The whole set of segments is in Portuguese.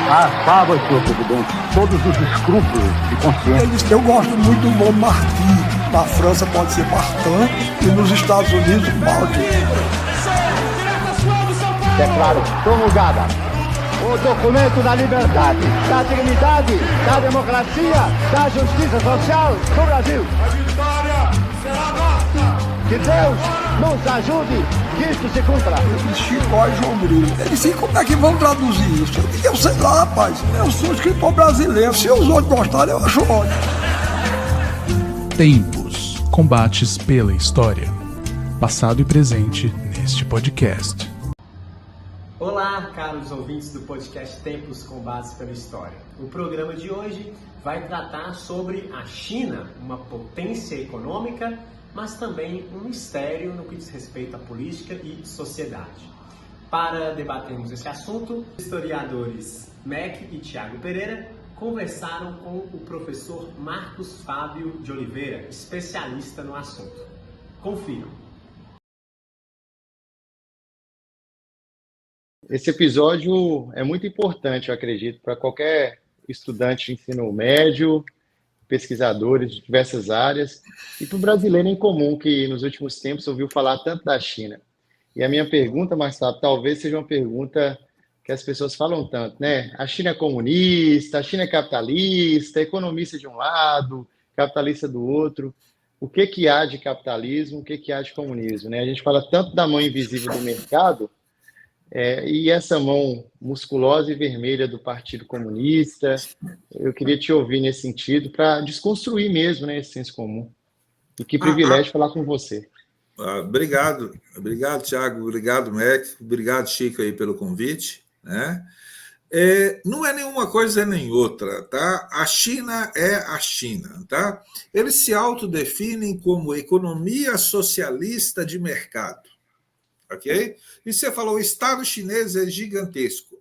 Acaba, senhor presidente, todos os escrúpulos de consciência. Eu gosto muito do nome Martim. Na França pode ser Martin e nos Estados Unidos, Balde. Declaro promulgada o documento da liberdade, da dignidade, da democracia, da justiça social do Brasil. A vitória será nossa. Que Deus nos ajude, que isso se cumpra. Chicó e João Grilo. Eu disse, como é que vão traduzir isso? Eu sei lá, rapaz. Eu sou escritor brasileiro. Se os outros gostarem, eu acho ótimo. Tempos, combates pela história. Passado e presente neste podcast. Olá, caros ouvintes do podcast Tempos, Combates pela História. O programa de hoje vai tratar sobre a China, uma potência econômica, mas também um mistério no que diz respeito à política e sociedade. Para debatermos esse assunto, os historiadores Mac e Tiago Pereira conversaram com o professor Marcos Fábio de Oliveira, especialista no assunto. Confiram. Esse episódio é muito importante, eu acredito, para qualquer estudante de ensino médio, pesquisadores de diversas áreas, e para o brasileiro em comum, que nos últimos tempos ouviu falar tanto da China. E a minha pergunta, Marcelo, talvez seja uma pergunta que as pessoas falam tanto, né? A China é comunista, a China é capitalista, economista de um lado, capitalista do outro. O que há de capitalismo, o que há de comunismo, né? A gente fala tanto da mão invisível do mercado, e essa mão musculosa e vermelha do Partido Comunista. Eu queria te ouvir nesse sentido, para desconstruir mesmo, né, esse senso comum. E que privilégio falar com você. Obrigado, Tiago, obrigado, Mac, obrigado, Chico, aí, pelo convite. Né? Não é nenhuma coisa nem outra, tá? A China é a China, tá? Eles se autodefinem como economia socialista de mercado. Ok? E você falou, o Estado chinês é gigantesco.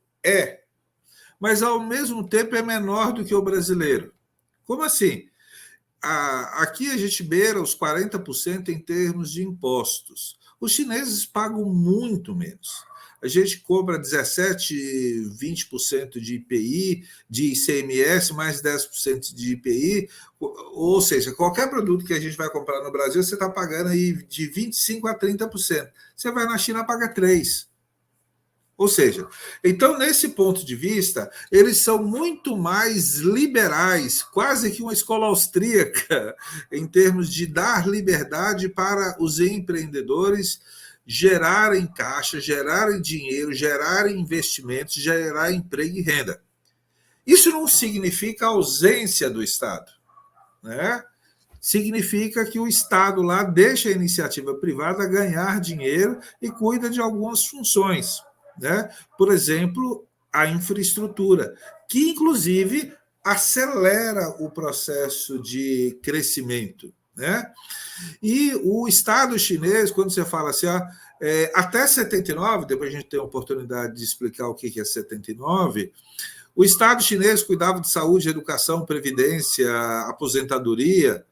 Mas ao mesmo tempo é menor do que o brasileiro. Como assim? Aqui a gente beira os 40% em termos de impostos. Os chineses pagam muito menos. A gente cobra 17%, 20% de IPI, de ICMS, mais 10% de IPI, ou seja, qualquer produto que a gente vai comprar no Brasil, você está pagando aí de 25% a 30%. Você vai na China, paga 3%. Ou seja, então, nesse ponto de vista, eles são muito mais liberais, quase que uma escola austríaca, em termos de dar liberdade para os empreendedores gerarem caixa, gerarem dinheiro, gerarem investimentos, gerar emprego e renda. Isso não significa ausência do Estado, né? Significa que o Estado lá deixa a iniciativa privada ganhar dinheiro e cuida de algumas funções, né? Por exemplo, a infraestrutura, que inclusive acelera o processo de crescimento, né? E o Estado chinês, quando você fala assim, até 79, depois a gente tem a oportunidade de explicar o que é 79, o Estado chinês cuidava de saúde, educação, previdência, aposentadoria.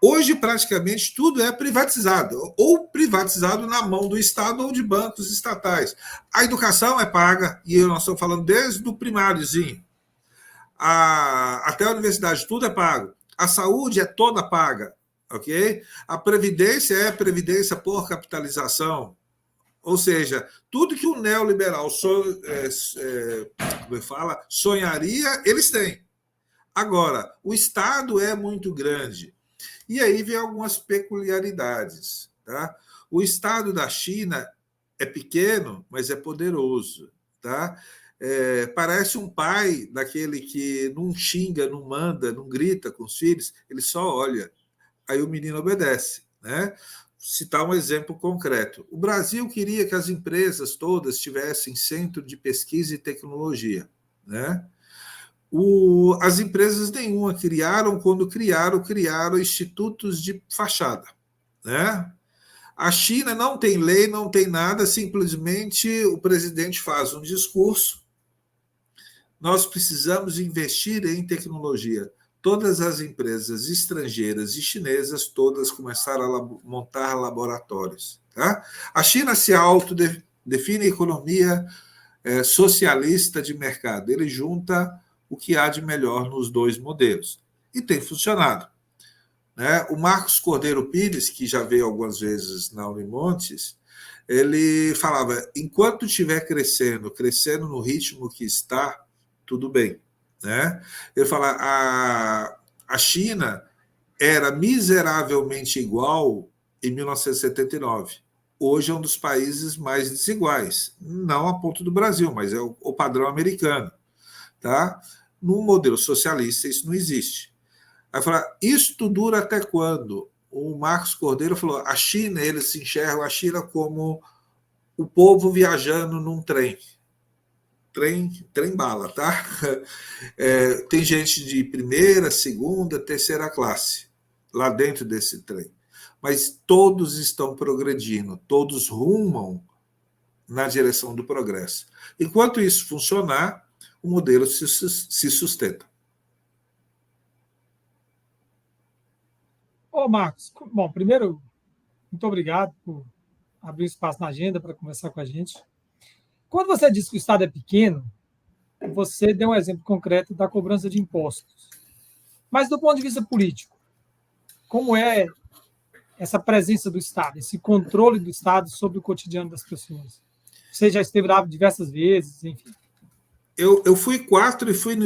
Hoje, praticamente, tudo é privatizado, ou privatizado na mão do Estado ou de bancos estatais. A educação é paga, e nós estamos falando desde o primáriozinho, até a universidade, tudo é pago. A saúde é toda paga, ok? A previdência é previdência por capitalização, ou seja, tudo que o neoliberal sonharia, eles têm. Agora, o Estado é muito grande. E aí vem algumas peculiaridades. Tá? O Estado da China é pequeno, mas é poderoso. Tá? Parece um pai daquele que não xinga, não manda, não grita com os filhos, ele só olha. Aí o menino obedece. Né? Citar um exemplo concreto. O Brasil queria que as empresas todas tivessem centro de pesquisa e tecnologia. Né? As empresas nenhuma criaram, quando criaram institutos de fachada. Né? A China não tem lei, não tem nada, simplesmente o presidente faz um discurso, nós precisamos investir em tecnologia. Todas as empresas estrangeiras e chinesas, todas começaram a montar laboratórios. Tá? A China se autodefine economia socialista de mercado. Ele junta o que há de melhor nos dois modelos. E tem funcionado. Né? O Marcos Cordeiro Pires, que já veio algumas vezes na Unimontes, ele falava, enquanto estiver crescendo no ritmo que está, tudo bem. Né? Ele fala, a China era miseravelmente igual em 1979. Hoje é um dos países mais desiguais. Não a ponto do Brasil, mas é o padrão americano. Tá? No modelo socialista, isso não existe. Aí fala, isto dura até quando? O Marcos Cordeiro falou, a China, eles se enxergam a China como o povo viajando num trem. Trem bala, tá? Tem gente de primeira, segunda, terceira classe lá dentro desse trem. Mas todos estão progredindo, todos rumam na direção do progresso. Enquanto isso funcionar, o modelo se sustenta. Ô, Marcos, bom, primeiro, muito obrigado por abrir espaço na agenda para conversar com a gente. Quando você disse que o Estado é pequeno, você deu um exemplo concreto da cobrança de impostos. Mas, do ponto de vista político, como é essa presença do Estado, esse controle do Estado sobre o cotidiano das pessoas? Você já esteve lá diversas vezes, enfim. Eu fui 4 e fui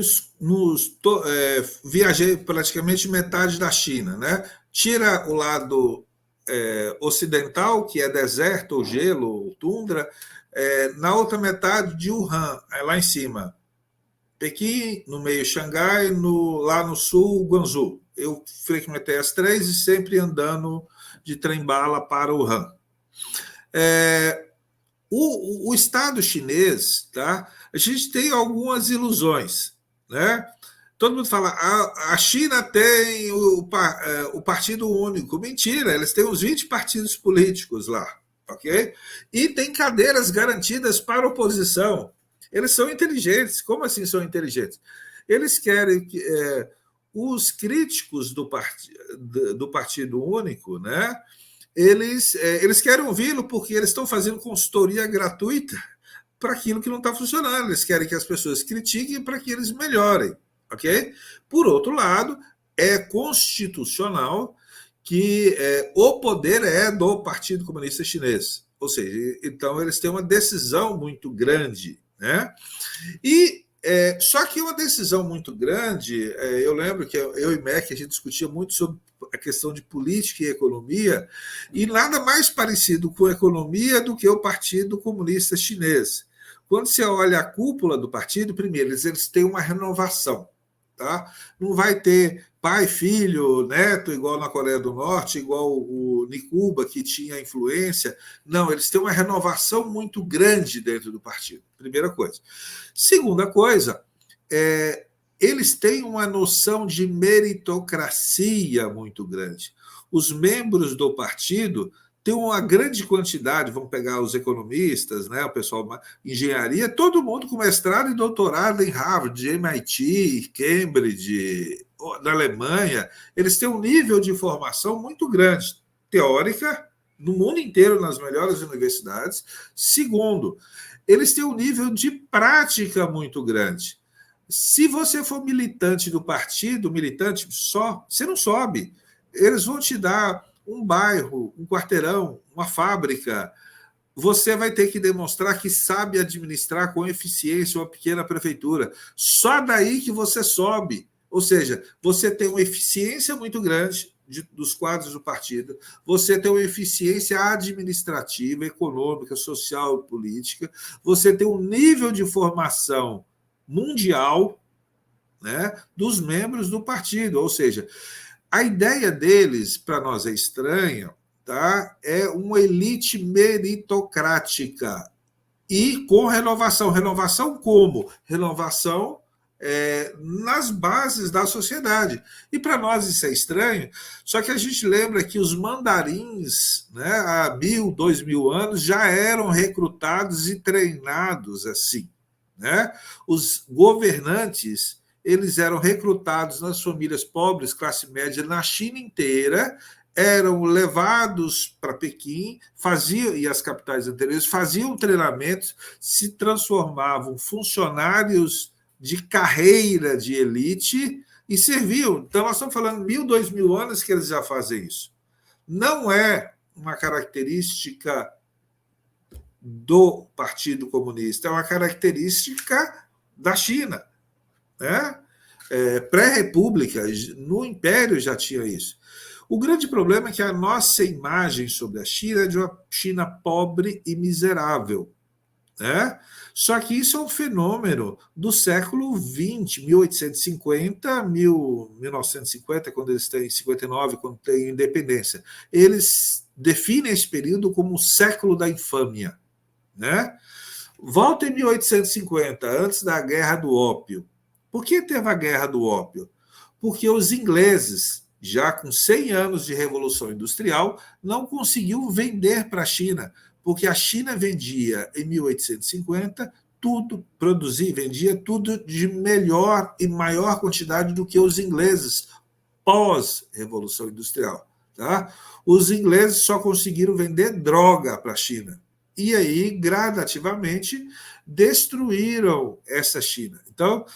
viajei praticamente metade da China, né? Tira o lado ocidental, que é deserto, ou gelo, ou tundra, na outra metade de Wuhan, lá em cima. Pequim, no meio Xangai, lá no sul, Guangzhou. Eu frequentei as 3 e sempre andando de trem-bala para Wuhan. O Estado chinês, tá? A gente tem algumas ilusões. Né? Todo mundo fala, a China tem o Partido Único. Mentira, eles têm uns 20 partidos políticos lá. Okay? E tem cadeiras garantidas para a oposição. Eles são inteligentes. Como assim são inteligentes? Eles querem que os críticos do Partido Único, né? Eles querem ouvi-lo porque eles estão fazendo consultoria gratuita para aquilo que não está funcionando. Eles querem que as pessoas critiquem para que eles melhorem. Okay? Por outro lado, é constitucional que o poder é do Partido Comunista Chinês. Ou seja, então eles têm uma decisão muito grande. Né? Só que uma decisão muito grande, eu lembro que eu e Mac, a gente discutia muito sobre a questão de política e economia, e nada mais parecido com economia do que o Partido Comunista Chinês. Quando você olha a cúpula do partido, primeiro, eles têm uma renovação. Tá? Não vai ter pai, filho, neto, igual na Coreia do Norte, igual o Nicuba, que tinha influência. Não, eles têm uma renovação muito grande dentro do partido, primeira coisa. Segunda coisa, eles têm uma noção de meritocracia muito grande. Os membros do partido têm uma grande quantidade, vamos pegar os economistas, né, o pessoal de engenharia, todo mundo com mestrado e doutorado em Harvard, MIT, Cambridge, na Alemanha. Eles têm um nível de formação muito grande, teórica, no mundo inteiro, nas melhores universidades. Segundo, eles têm um nível de prática muito grande. Se você for militante do partido, militante só, você não sobe. Eles vão te dar um bairro, um quarteirão, uma fábrica. Você vai ter que demonstrar que sabe administrar com eficiência uma pequena prefeitura. Só daí que você sobe. Ou seja, você tem uma eficiência muito grande dos quadros do partido, você tem uma eficiência administrativa, econômica, social e política, você tem um nível de formação mundial, né, dos membros do partido. Ou seja, a ideia deles, para nós é estranha, tá? É uma elite meritocrática e com renovação. Renovação como? Renovação nas bases da sociedade. E para nós isso é estranho, só que a gente lembra que os mandarins, né, há 1.000, 2.000 anos, já eram recrutados e treinados assim. Né? Os governantes, eles eram recrutados nas famílias pobres, classe média, na China inteira, eram levados para Pequim, e as capitais anteriores faziam treinamentos, se transformavam funcionários de carreira de elite e serviam. Então, nós estamos falando 1.000, 2.000 anos que eles já fazem isso. Não é uma característica do Partido Comunista, é uma característica da China, né? Pré-república, no Império já tinha isso. O grande problema é que a nossa imagem sobre a China é de uma China pobre e miserável, né? Só que isso é um fenômeno do século XX, 1850, 1950, quando eles têm 59, quando têm independência. Eles definem esse período como o século da infâmia, né? Volta em 1850, antes da Guerra do Ópio. Por que teve a Guerra do Ópio? Porque os ingleses, já com 100 anos de Revolução Industrial, não conseguiam vender para a China, porque a China vendia, em 1850, tudo, vendia tudo de melhor e maior quantidade do que os ingleses pós-Revolução Industrial. Tá? Os ingleses só conseguiram vender droga para a China. E aí, gradativamente, destruíram essa China. Então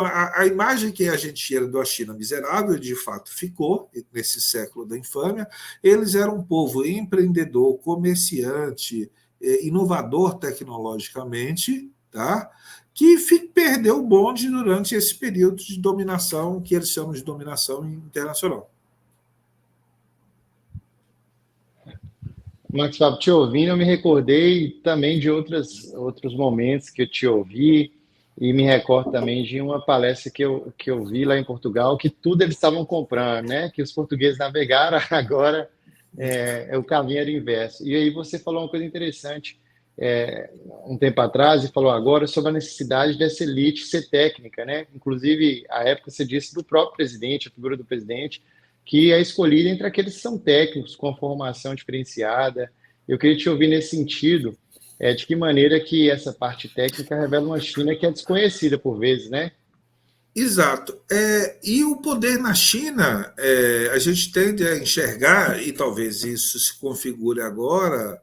a imagem que a gente tinha da China miserável, de fato, ficou nesse século da infâmia. Eles eram um povo empreendedor, comerciante, inovador tecnologicamente, tá? Que perdeu o bonde durante esse período de dominação, que eles chamam de dominação internacional. Marcos Fábio, te ouvindo, eu me recordei também de outros momentos que eu te ouvi, e me recordo também de uma palestra que eu vi lá em Portugal, que tudo eles estavam comprando, né? Que os portugueses navegaram, agora o caminho era inverso. E aí você falou uma coisa interessante um tempo atrás, e falou agora sobre a necessidade dessa elite ser técnica, né? Inclusive, à época você disse do próprio presidente, a figura do presidente, que é escolhida entre aqueles que são técnicos, com formação diferenciada. Eu queria te ouvir nesse sentido, de que maneira que essa parte técnica revela uma China que é desconhecida por vezes, né? Exato. E o poder na China, a gente tende a enxergar, e talvez isso se configure agora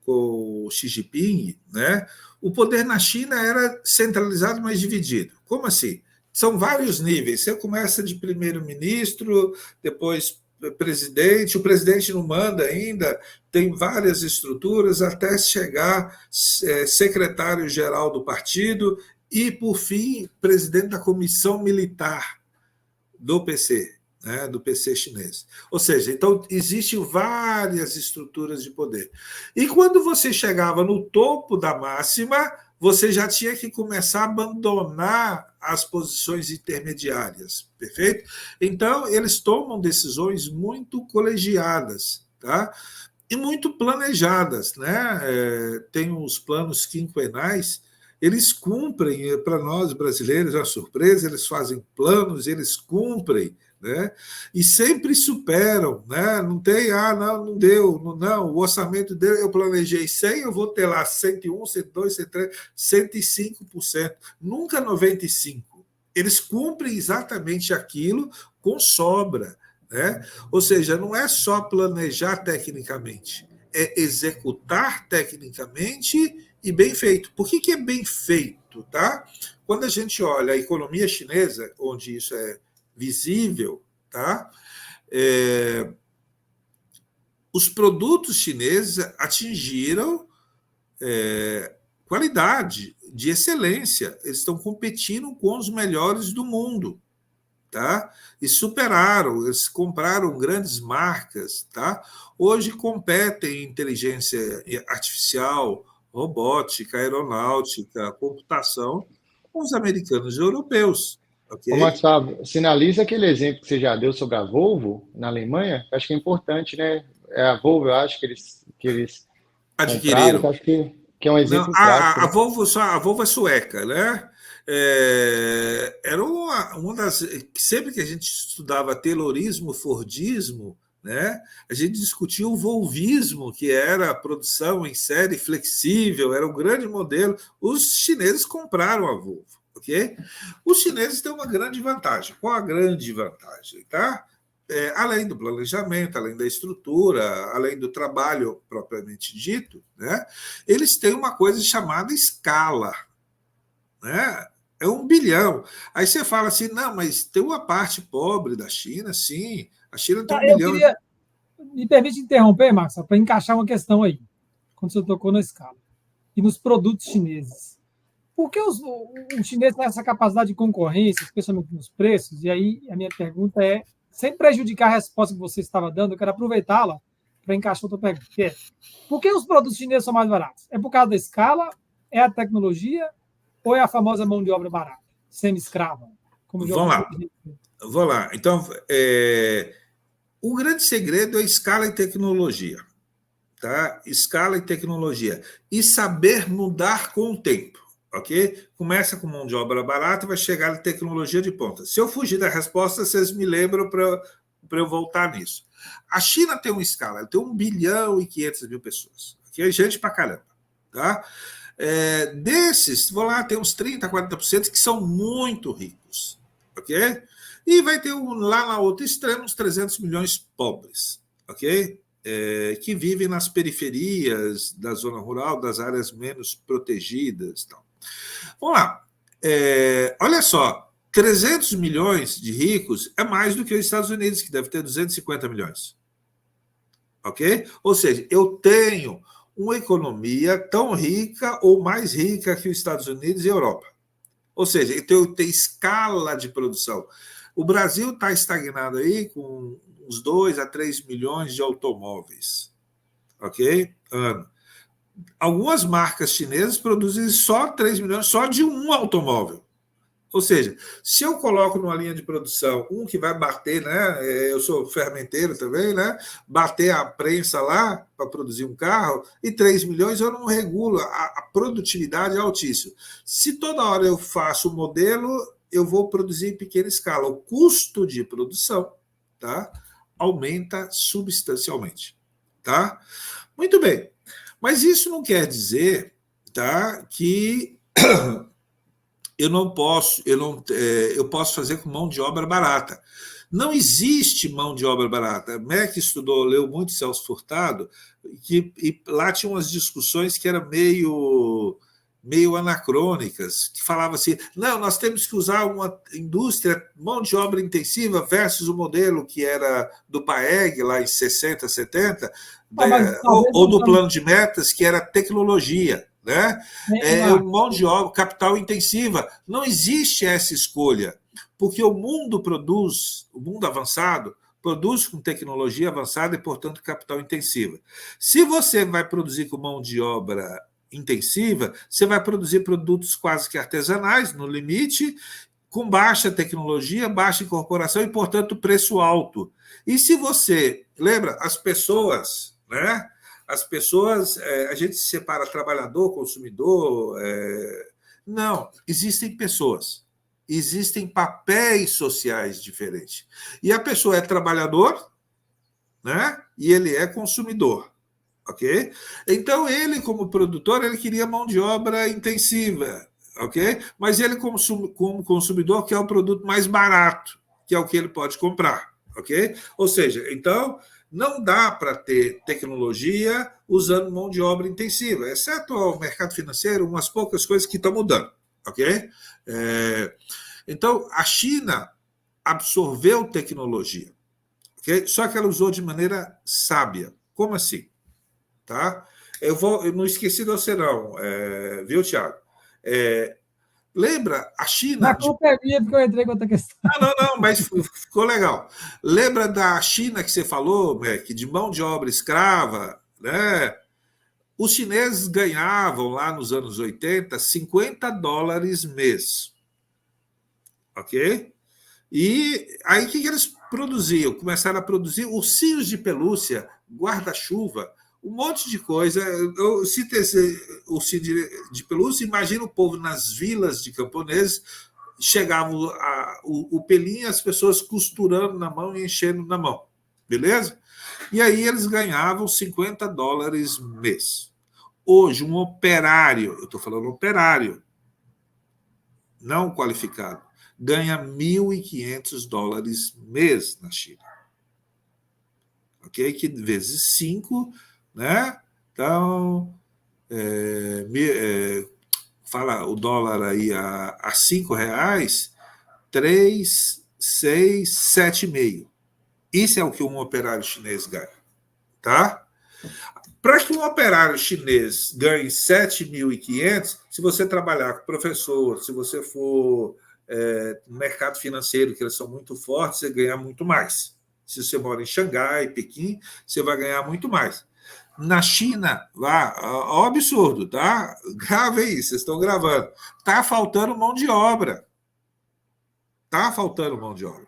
com o Xi Jinping, né? O poder na China era centralizado, mas dividido. Como assim? São vários níveis. Você começa de primeiro-ministro, depois presidente, o presidente não manda ainda, tem várias estruturas, até chegar secretário-geral do partido e, por fim, presidente da comissão militar do PC, né, do PC chinês. Ou seja, então, existem várias estruturas de poder. E quando você chegava no topo da máxima, você já tinha que começar a abandonar as posições intermediárias, perfeito? Então, eles tomam decisões muito colegiadas, tá? E muito planejadas, né? Tem os planos quinquenais, eles cumprem, para nós brasileiros, é uma surpresa, eles fazem planos, eles cumprem, né? E sempre superam, né? Não tem, não deu, não, o orçamento deu, eu planejei 100, eu vou ter lá 101, 102, 103, 105%, nunca 95%. Eles cumprem exatamente aquilo com sobra, né? Ou seja, não é só planejar tecnicamente, é executar tecnicamente e bem feito. Por que é bem feito, tá? Quando a gente olha a economia chinesa, onde isso é visível, tá? Os produtos chineses atingiram qualidade, de excelência. Eles estão competindo com os melhores do mundo, tá? E superaram, eles compraram grandes marcas, tá? Hoje competem em inteligência artificial, robótica, aeronáutica, computação com os americanos e europeus. Okay? Ô, Marcos Fábio, sinaliza aquele exemplo que você já deu sobre a Volvo na Alemanha, acho que é importante, né? A Volvo, eu acho que eles adquiriram. Compraram, acho que é um exemplo Não, prático. A Volvo é sueca, né? Era uma das... Sempre que a gente estudava Taylorismo, Fordismo, né? A gente discutia o volvismo, que era a produção em série flexível, era um grande modelo. Os chineses compraram a Volvo. Okay? Os chineses têm uma grande vantagem. Qual a grande vantagem? Tá? além do planejamento, além da estrutura, além do trabalho propriamente dito, né, eles têm uma coisa chamada escala, né? É 1 bilhão. Aí você fala assim, não, mas tem uma parte pobre da China, sim. A China tem 1 Eu bilhão. queria, me permite interromper, Marcos, para encaixar uma questão aí, quando você tocou na escala, e nos produtos chineses. Por que os chineses têm essa capacidade de concorrência, especialmente nos preços? E aí a minha pergunta é, sem prejudicar a resposta que você estava dando, eu quero aproveitá-la para encaixar outra pergunta, que é, por que os produtos chineses são mais baratos? É por causa da escala? É a tecnologia? Ou é a famosa mão de obra barata, semi-escrava? Como Vamos lá. Vou lá. Então, o grande segredo é escala e tecnologia. Tá? Escala e tecnologia. E saber mudar com o tempo. Ok? Começa com mão de obra barata e vai chegar na tecnologia de ponta. Se eu fugir da resposta, vocês me lembram para eu voltar nisso. A China tem uma escala, ela tem 1 bilhão e 500 mil pessoas. Aqui é gente pra caramba. Tá? Desses, vou lá, tem uns 30%, 40% que são muito ricos. Ok? E vai ter lá na outra extremo uns 300 milhões pobres. Ok? Que vivem nas periferias da zona rural, das áreas menos protegidas. Tal. Vamos lá. Olha só, 300 milhões de ricos é mais do que os Estados Unidos, que deve ter 250 milhões. Ok? Ou seja, eu tenho uma economia tão rica ou mais rica que os Estados Unidos e a Europa. Ou seja, então eu tenho escala de produção. O Brasil está estagnado aí com uns 2 a 3 milhões de automóveis. Ok? Ano. Algumas marcas chinesas produzem só 3 milhões só de um automóvel. Ou seja, se eu coloco numa linha de produção um que vai bater, né? Eu sou ferramenteiro também, né? Bater a prensa lá para produzir um carro, e 3 milhões eu não regulo, a produtividade é altíssima. Se toda hora eu faço o modelo, eu vou produzir em pequena escala. O custo de produção, tá, aumenta substancialmente. Tá? Muito bem. Mas isso não quer dizer, tá, que eu posso fazer com mão de obra barata. Não existe mão de obra barata. Mac leu muito Celso Furtado, e lá tinha umas discussões que eram meio anacrônicas, que falava assim, não, nós temos que usar uma indústria, mão de obra intensiva versus o modelo que era do PAEG, lá em 60, 70, ou do plano de metas, que era tecnologia. Né? Mão de obra, capital intensiva. Não existe essa escolha, porque o mundo avançado, produz com tecnologia avançada e, portanto, capital intensiva. Se você vai produzir com mão de obra intensiva, você vai produzir produtos quase que artesanais, no limite, com baixa tecnologia, baixa incorporação e, portanto, preço alto. E se você lembra, as pessoas, né? As pessoas, a gente se separa trabalhador, consumidor. Não, existem pessoas, existem papéis sociais diferentes. E a pessoa é trabalhador, né? E ele é consumidor. Ok? Então, ele, como produtor, ele queria mão de obra intensiva, ok? Mas ele, como consumidor, quer o produto mais barato, que é o que ele pode comprar, ok? Ou seja, então, não dá para ter tecnologia usando mão de obra intensiva, exceto o mercado financeiro, umas poucas coisas que estão mudando, ok? Então, a China absorveu tecnologia, ok? Só que ela usou de maneira sábia. Como assim? Tá? Eu não esqueci de você, não, viu, Thiago? Lembra a China. Na culpa é minha, porque eu entrei com outra questão. Não, mas ficou legal. Lembra da China que você falou, Mac, de mão de obra escrava, né? Os chineses ganhavam lá nos anos 80 $50 mês. Ok? E aí o que eles produziam? Começaram a produzir ursinhos de pelúcia, guarda-chuva, um monte de coisa. Eu cito esse ursinho de pelúcia, imagina o povo nas vilas de camponeses, chegava o pelinho, as pessoas costurando na mão e enchendo na mão. Beleza? E aí eles ganhavam $50 mês. Hoje, um operário, eu estou falando operário, não qualificado, ganha $1.500 mês na China. ok? Que vezes 5, né? Então, fala o dólar aí a R$ 5, 3, 6, 7,5. Isso é o que um operário chinês ganha, tá? Para que um operário chinês ganhe 7.500, se você trabalhar com professor, se você for no mercado financeiro, que eles são muito fortes, você ganha muito mais. Se você mora em Xangai, Pequim, você vai ganhar muito mais. Na China, lá, ó, absurdo, tá? Grave aí, vocês estão gravando. Tá faltando mão de obra. Tá faltando mão de obra.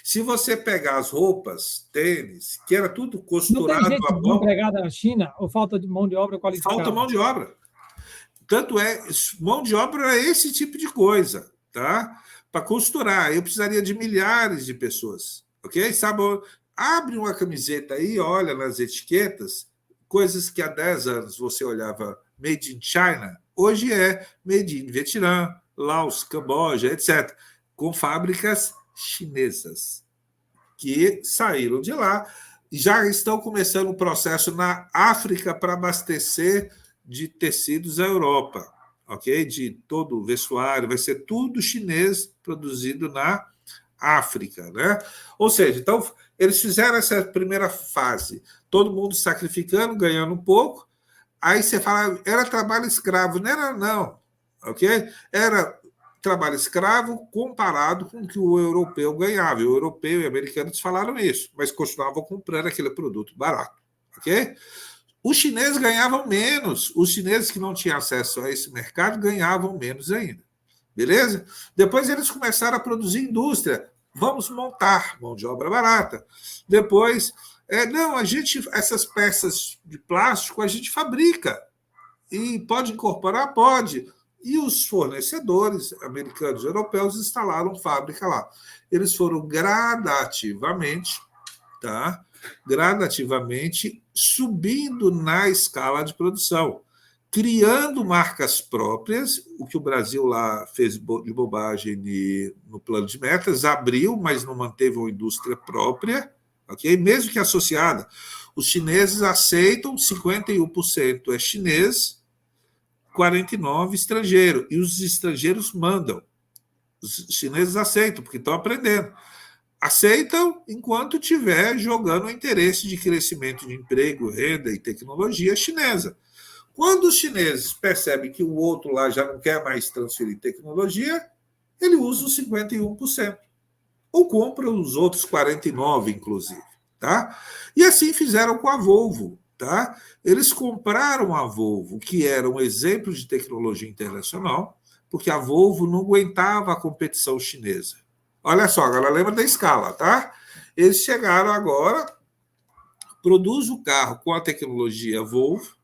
Se você pegar as roupas, tênis, que era tudo costurado Não tem gente desempregada na China ou falta de mão de obra qualificada? Falta mão de obra. Tanto é, mão de obra é esse tipo de coisa, tá? Para costurar, eu precisaria de milhares de pessoas, ok? Sabe, abre uma camiseta aí, olha nas etiquetas, coisas que há 10 anos você olhava made in China, hoje é made in Vietnã, Laos, Camboja, etc., com fábricas chinesas que saíram de lá, já estão começando o processo na África para abastecer de tecidos a Europa, ok? De todo o vestuário, vai ser tudo chinês produzido na África, né? Ou seja, então eles fizeram essa primeira fase, todo mundo sacrificando, ganhando um pouco, aí você fala, era trabalho escravo, não era não, ok? Era trabalho escravo comparado com o que o europeu ganhava. O europeu e o americano falaram isso, mas continuavam comprando aquele produto barato, ok? Os chineses ganhavam menos. Os chineses que não tinham acesso a esse mercado ganhavam menos ainda. Beleza? Depois eles começaram a produzir indústria. Vamos montar mão de obra barata. Depois, não, essas peças de plástico a gente fabrica. E pode incorporar? Pode. E os fornecedores americanos e europeus instalaram fábrica lá. Eles foram gradativamente, tá? Gradativamente subindo na escala de produção, criando marcas próprias, o que o Brasil lá fez de bobagem no plano de metas, abriu, mas não manteve uma indústria própria, ok? Mesmo que associada. Os chineses aceitam, 51% é chinês, 49% estrangeiro, e os estrangeiros mandam. Os chineses aceitam, porque estão aprendendo. Aceitam enquanto estiver jogando o interesse de crescimento de emprego, renda e tecnologia chinesa. Quando os chineses percebem que o outro lá já não quer mais transferir tecnologia, ele usa os 51%. Ou compra os outros 49%, inclusive. Tá? E assim fizeram com a Volvo. Tá? Eles compraram a Volvo, que era um exemplo de tecnologia internacional, porque a Volvo não aguentava a competição chinesa. Olha só, agora lembra da escala, tá? Eles chegaram agora, produz o carro com a tecnologia Volvo,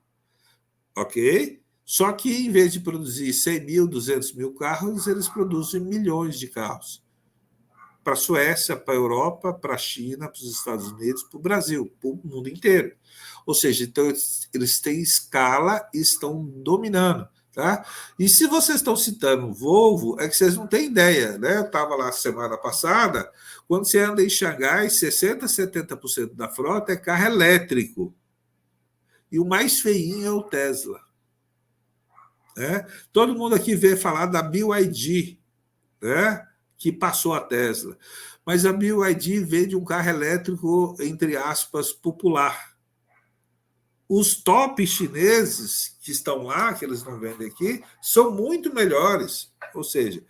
ok? Só que em vez de produzir 100 mil, 200 mil carros, eles produzem milhões de carros. Para a Suécia, para a Europa, para a China, para os Estados Unidos, para o Brasil, para o mundo inteiro. Ou seja, então, eles têm escala e estão dominando. Tá? E se vocês estão citando Volvo, é que vocês não têm ideia. Né? Eu estava lá semana passada, quando você anda em Xangai, 60%, 70% da frota é carro elétrico. E o mais feinho é o Tesla. Né? Todo mundo aqui vê falar da BYD, né? Que passou a Tesla. Mas a BYD vende um carro elétrico, entre aspas, popular. Os top chineses que estão lá, que eles não vendem aqui, são muito melhores. Ou seja,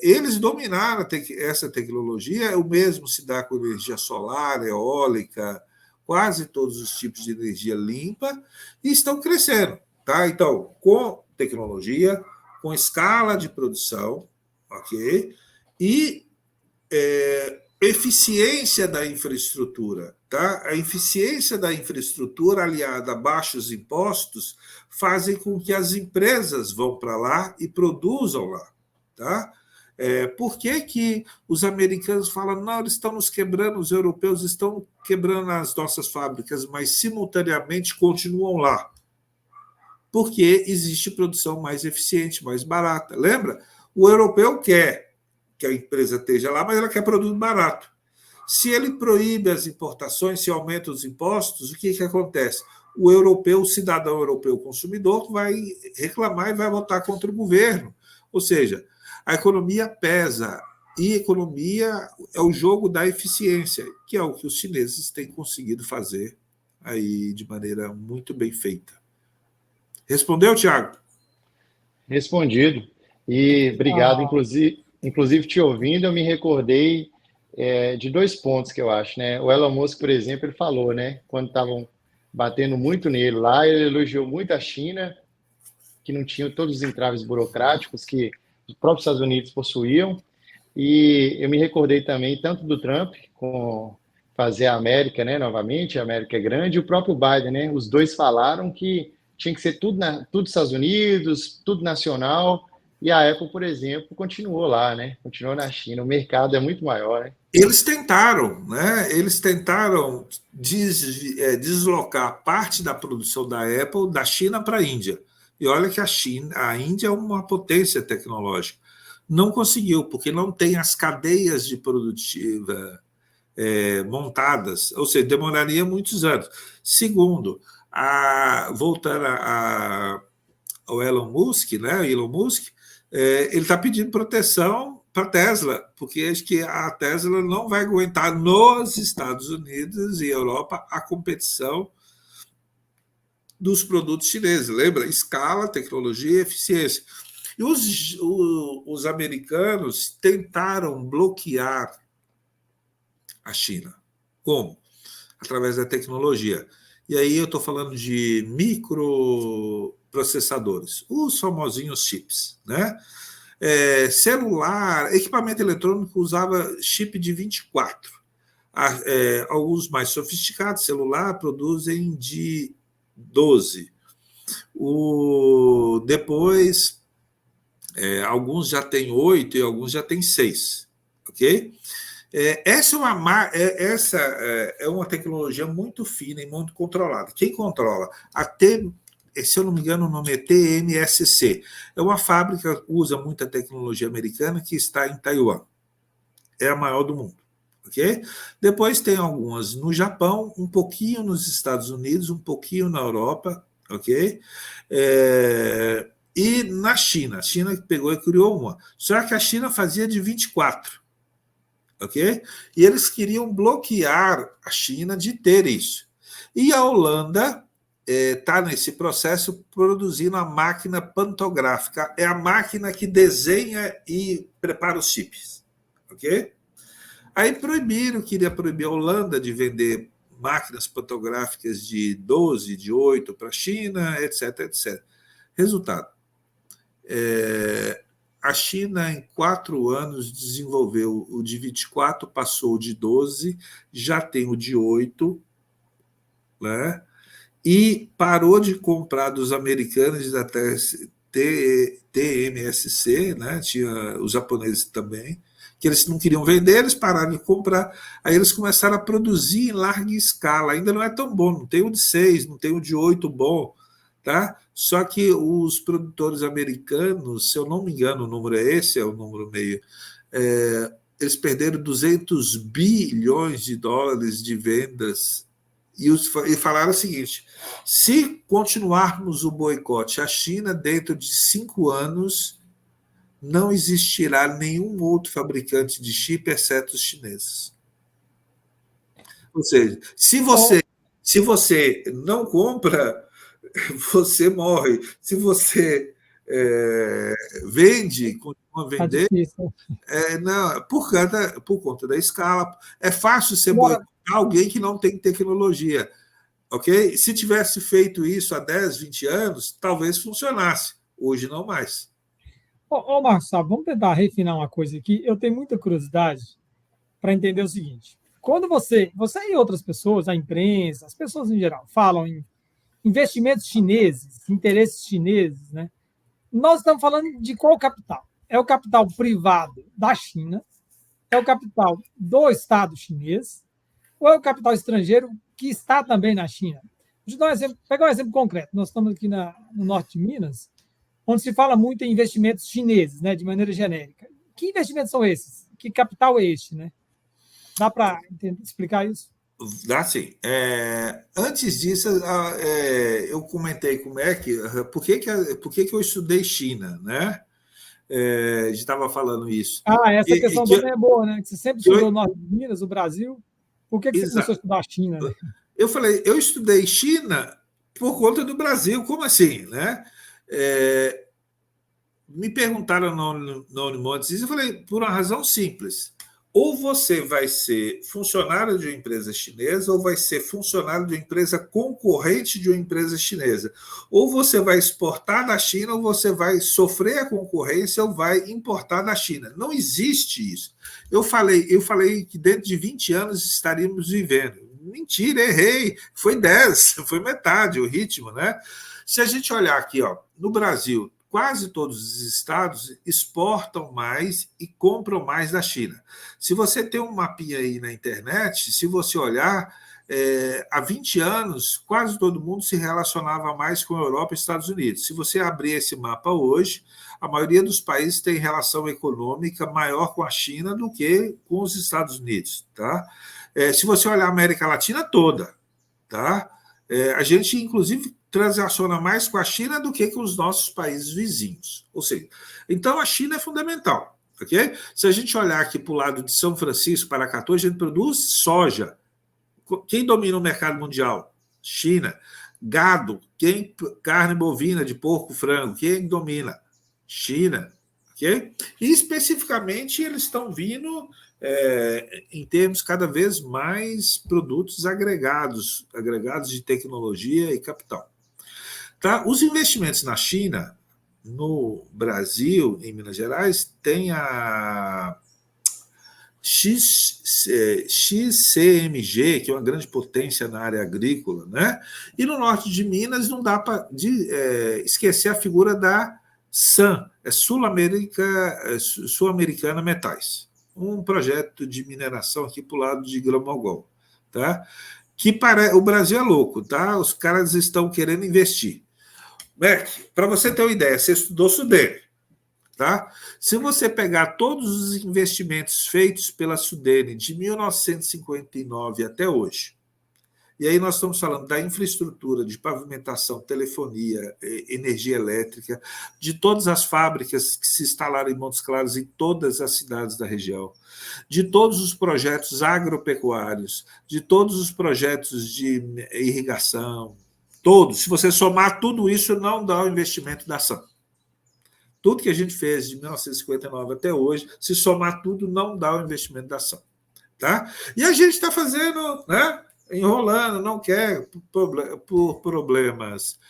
eles dominaram essa tecnologia, o mesmo se dá com energia solar, eólica, quase todos os tipos de energia limpa, e estão crescendo. Tá? Então, com tecnologia, com escala de produção, ok? E eficiência da infraestrutura. Tá? A eficiência da infraestrutura aliada a baixos impostos fazem com que as empresas vão para lá e produzam lá. Tá? Por que os americanos falam, não, eles estão nos quebrando, os europeus estão quebrando as nossas fábricas, mas simultaneamente continuam lá? Porque existe produção mais eficiente, mais barata. Lembra? O europeu quer que a empresa esteja lá, mas ela quer produto barato. Se ele proíbe as importações, se aumenta os impostos, o que acontece? O europeu, o cidadão europeu consumidor, vai reclamar e vai votar contra o governo. Ou seja, a economia pesa, e economia é o jogo da eficiência, que é o que os chineses têm conseguido fazer aí de maneira muito bem feita. Respondeu, Tiago? Respondido. E obrigado. Inclusive, te ouvindo, eu me recordei de 2 pontos que eu acho, né? O Elon Musk, por exemplo, ele falou, né? Quando estavam batendo muito nele lá, ele elogiou muito a China, que não tinha todos os entraves burocráticos que os próprios Estados Unidos possuíam. E eu me recordei também tanto do Trump, com fazer a América, né, novamente, a América é grande, e o próprio Biden, né? Os dois falaram que tinha que ser tudo Estados Unidos, tudo nacional, e a Apple, por exemplo, continuou lá, né? Continuou na China. O mercado é muito maior, né? Eles tentaram, né? Eles tentaram deslocar parte da produção da Apple da China para a Índia. E olha que a Índia é uma potência tecnológica. Não conseguiu, porque não tem as cadeias de produtiva montadas, ou seja, demoraria muitos anos. Segundo, voltando ao Elon Musk, né? Elon Musk, ele está pedindo proteção para a Tesla, porque acho que a Tesla não vai aguentar nos Estados Unidos e Europa a competição dos produtos chineses. Lembra? Escala, tecnologia e eficiência. E os americanos tentaram bloquear a China. Como? Através da tecnologia. E aí eu estou falando de microprocessadores, os famosinhos chips, né? Celular, equipamento eletrônico usava chip de 24. Alguns mais sofisticados, celular, produzem de 12. Depois, alguns já têm 8 e alguns já têm 6. Ok? Essa é uma tecnologia muito fina e muito controlada. Quem controla? Se eu não me engano, o nome é TMSC. É uma fábrica que usa muita tecnologia americana que está em Taiwan. É a maior do mundo. Okay? Depois tem algumas no Japão, um pouquinho nos Estados Unidos, um pouquinho na Europa. Okay? E na China. A China pegou e criou uma. Só que a China fazia de 24. Okay? E eles queriam bloquear a China de ter isso. E a Holanda está nesse processo produzindo a máquina pantográfica. É a máquina que desenha e prepara os chips. Ok? Aí queria proibir a Holanda de vender máquinas pantográficas de 12, de 8 para a China, etc, etc. Resultado. A China, em 4 anos, desenvolveu o de 24, passou o de 12, já tem o de 8, né? E parou de comprar dos americanos da TMSC, né? Tinha os japoneses também, que eles não queriam vender, eles pararam de comprar, aí eles começaram a produzir em larga escala. Ainda não é tão bom, não tem o de 6, não tem o de 8 bom, tá? Só que os produtores americanos, se eu não me engano, o número é esse, é o número meio, eles perderam 200 bilhões de dólares de vendas e falaram o seguinte: se continuarmos o boicote à China, dentro de 5 anos, não existirá nenhum outro fabricante de chip, exceto os chineses. Ou seja, se você não compra, você morre. Se você vende, continua a vender, não, por conta da escala. É fácil você boicotar alguém que não tem tecnologia. Ok? Se tivesse feito isso há 10, 20 anos, talvez funcionasse. Hoje não mais. Marcelo, vamos tentar refinar uma coisa aqui. Eu tenho muita curiosidade para entender o seguinte. Quando você e outras pessoas, a imprensa, as pessoas em geral, falam em investimentos chineses, interesses chineses, né? Nós estamos falando de qual capital? É o capital privado da China? É o capital do Estado chinês? Ou é o capital estrangeiro que está também na China? Deixa eu dar um exemplo, pegar um exemplo concreto. Nós estamos aqui no norte de Minas, onde se fala muito em investimentos chineses, né, de maneira genérica. Que investimentos são esses? Que capital é este, né? Dá para explicar isso? Dá sim. Antes disso, eu comentei com o Mac por que eu estudei China, né? A gente estava falando isso. Essa questão também é boa, né? Que você sempre estudou o norte de Minas, o Brasil. Por que você começou a estudar a China? Né? Eu falei, eu estudei China por conta do Brasil. Como assim, né? Me perguntaram no Unimontes isso, eu falei, por uma razão simples. Ou você vai ser funcionário de uma empresa chinesa, ou vai ser funcionário de uma empresa concorrente de uma empresa chinesa. Ou você vai exportar da China, ou você vai sofrer a concorrência, ou vai importar da China. Não existe isso. Eu falei que dentro de 20 anos estaríamos vivendo. Mentira, errei. Foi 10, foi metade o ritmo, né? Se a gente olhar aqui, ó, no Brasil, quase todos os estados exportam mais e compram mais da China. Se você tem um mapinha aí na internet, se você olhar, há 20 anos, quase todo mundo se relacionava mais com a Europa e Estados Unidos. Se você abrir esse mapa hoje, a maioria dos países tem relação econômica maior com a China do que com os Estados Unidos. Tá? Se você olhar a América Latina toda, tá? A gente, inclusive, transaciona mais com a China do que com os nossos países vizinhos. Ou seja, então a China é fundamental. Okay? Se a gente olhar aqui para o lado de São Francisco, Paracatu, a gente produz soja. Quem domina o mercado mundial? China. Gado, carne bovina de porco, frango, quem domina? China. Okay? E especificamente eles estão vindo em termos cada vez mais produtos agregados de tecnologia e capital. Tá? Os investimentos na China, no Brasil, em Minas Gerais, tem a XCMG, que é uma grande potência na área agrícola, né? E no norte de Minas não dá para esquecer a figura da SAM, Sul-Americana Metais, um projeto de mineração aqui para o lado de Grão-Mogol, tá? O Brasil é louco, tá? Os caras estão querendo investir. Mac, para você ter uma ideia, você estudou Sudene, tá? Se você pegar todos os investimentos feitos pela Sudene de 1959 até hoje, e aí nós estamos falando da infraestrutura de pavimentação, telefonia, energia elétrica, de todas as fábricas que se instalaram em Montes Claros em todas as cidades da região, de todos os projetos agropecuários, de todos os projetos de irrigação, todos. Se você somar tudo isso, não dá o investimento da ação. Tudo que a gente fez de 1959 até hoje, se somar tudo, não dá o investimento da ação. Tá? E a gente está fazendo, né? Enrolando, não quer, por problemas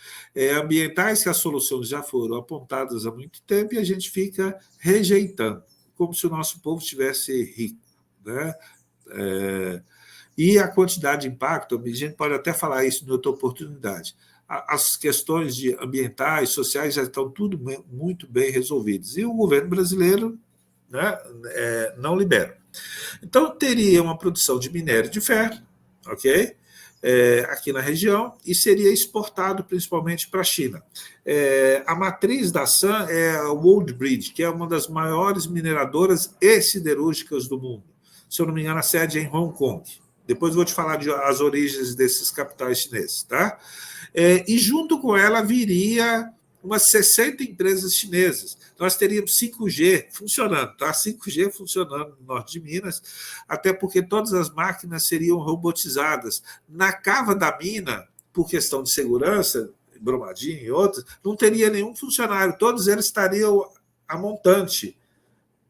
ambientais, que as soluções já foram apontadas há muito tempo, e a gente fica rejeitando, como se o nosso povo estivesse rico. Né? E a quantidade de impacto, a gente pode até falar isso em outra oportunidade. As questões ambientais, sociais, já estão tudo muito bem resolvidas. E o governo brasileiro, né, não libera. Então, teria uma produção de minério de ferro, ok? Aqui na região, e seria exportado principalmente para a China. A matriz da SAM é a Woodbridge, que é uma das maiores mineradoras e siderúrgicas do mundo. Se eu não me engano, a sede é em Hong Kong. Depois eu vou te falar as origens desses capitais chineses. Tá? E junto com ela viria umas 60 empresas chinesas. Nós teríamos 5G funcionando, tá? 5G funcionando no norte de Minas, até porque todas as máquinas seriam robotizadas. Na cava da mina, por questão de segurança, Brumadinho e outros, não teria nenhum funcionário, todos eles estariam a montante.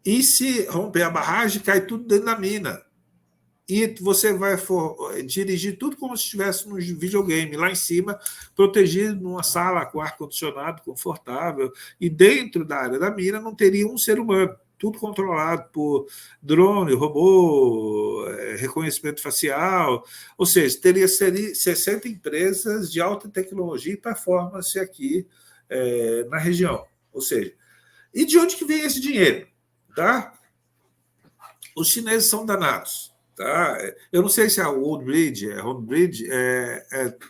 E se romper a barragem, cai tudo dentro da mina. E você vai dirigir tudo como se estivesse num videogame, lá em cima, protegido numa sala com ar-condicionado confortável, e dentro da área da mina não teria um ser humano, tudo controlado por drone, robô, reconhecimento facial, ou seja, teria 60 empresas de alta tecnologia e performance aqui na região. Ou seja, e de onde que vem esse dinheiro? Tá? Os chineses são danados. Tá? Eu não sei se a Woodbridge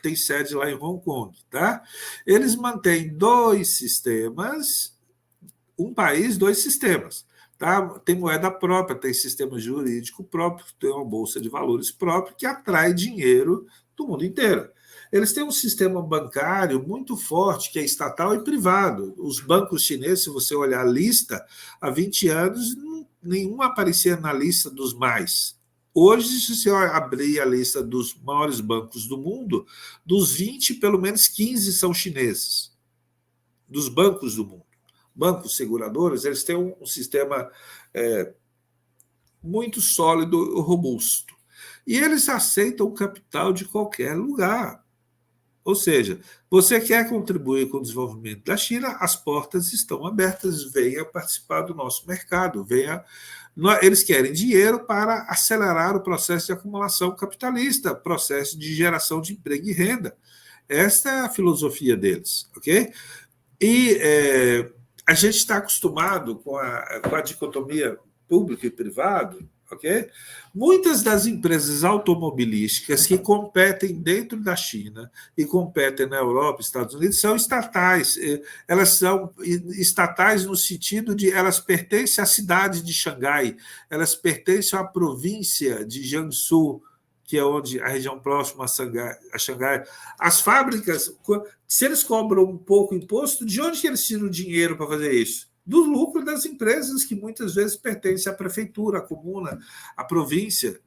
tem sede lá em Hong Kong. Tá? Eles mantêm 2 sistemas, um país, 2 sistemas. tá? Tem moeda própria, tem sistema jurídico próprio, tem uma bolsa de valores própria que atrai dinheiro do mundo inteiro. Eles têm um sistema bancário muito forte, que é estatal e privado. Os bancos chineses, se você olhar a lista, há 20 anos, nenhum aparecia na lista dos mais. Hoje, se você abrir a lista dos maiores bancos do mundo, dos 20, pelo menos 15 são chineses. Dos bancos do mundo. Bancos seguradores, eles têm um sistema muito sólido e robusto. E eles aceitam o capital de qualquer lugar. Ou seja, você quer contribuir com o desenvolvimento da China, as portas estão abertas, venha participar do nosso mercado, venha. Eles querem dinheiro para acelerar o processo de acumulação capitalista, processo de geração de emprego e renda. Esta é a filosofia deles, ok? E a gente está acostumado com a dicotomia público e privado, ok? Muitas das empresas automobilísticas que competem dentro da China e competem na Europa, Estados Unidos, são estatais. Elas são estatais no sentido de elas pertencem à cidade de Xangai, elas pertencem à província de Jiangsu, que é onde a região próxima a Xangai. As fábricas, se eles cobram um pouco imposto, de onde eles tiram o dinheiro para fazer isso? Do lucro das empresas, que muitas vezes pertencem à prefeitura, à comuna, à província.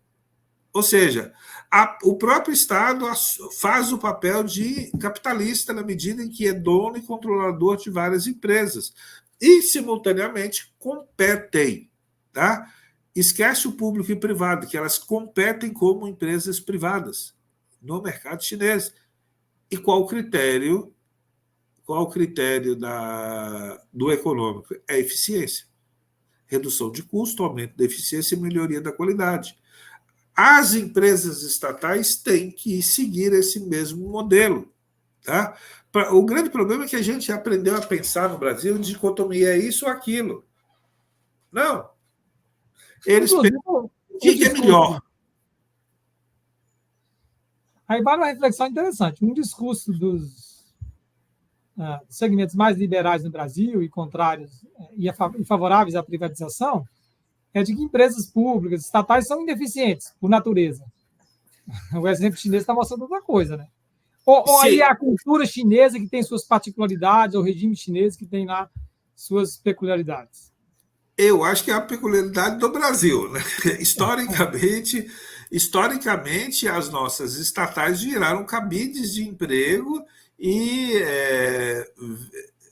Ou seja, o próprio Estado faz o papel de capitalista na medida em que é dono e controlador de várias empresas. E, simultaneamente, competem. Tá? Esquece o público e privado, que elas competem como empresas privadas no mercado chinês. E qual o critério? Qual o critério do econômico? É eficiência. Redução de custo, aumento da eficiência e melhoria da qualidade. As empresas estatais têm que seguir esse mesmo modelo. Tá? O grande problema é que a gente aprendeu a pensar no Brasil de dicotomia, é isso ou aquilo. Não. Eles pensam o que é melhor. Aí vale uma reflexão interessante. Um discurso dos segmentos mais liberais no Brasil e contrários e favoráveis à privatização é de que empresas públicas, estatais, são ineficientes, por natureza. O exemplo chinês está mostrando outra coisa, né? Ou aí a cultura chinesa que tem suas particularidades, ou o regime chinês que tem lá suas peculiaridades. Eu acho que é a peculiaridade do Brasil, né? Historicamente, as nossas estatais viraram cabides de emprego e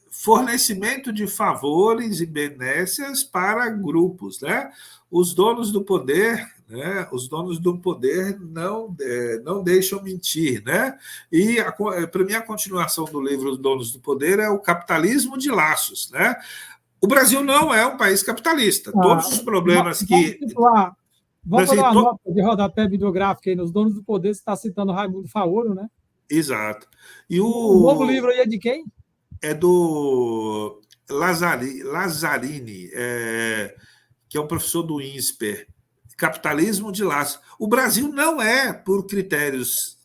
fornecimento de favores e benécias para grupos, né? Os donos do poder, né? Os donos do poder não deixam mentir, né? E para mim a continuação do livro Os Donos do Poder é o capitalismo de laços, né? O Brasil não é um país capitalista. Todos os problemas que vamos fazer uma nota de rodapé bibliográfica aí nos Donos do Poder, você está citando Raimundo Faoro, né? Exato. E o novo livro aí é de quem? É do Lazzarini, que é um professor do INSPER. Capitalismo de laço. O Brasil não é, por critérios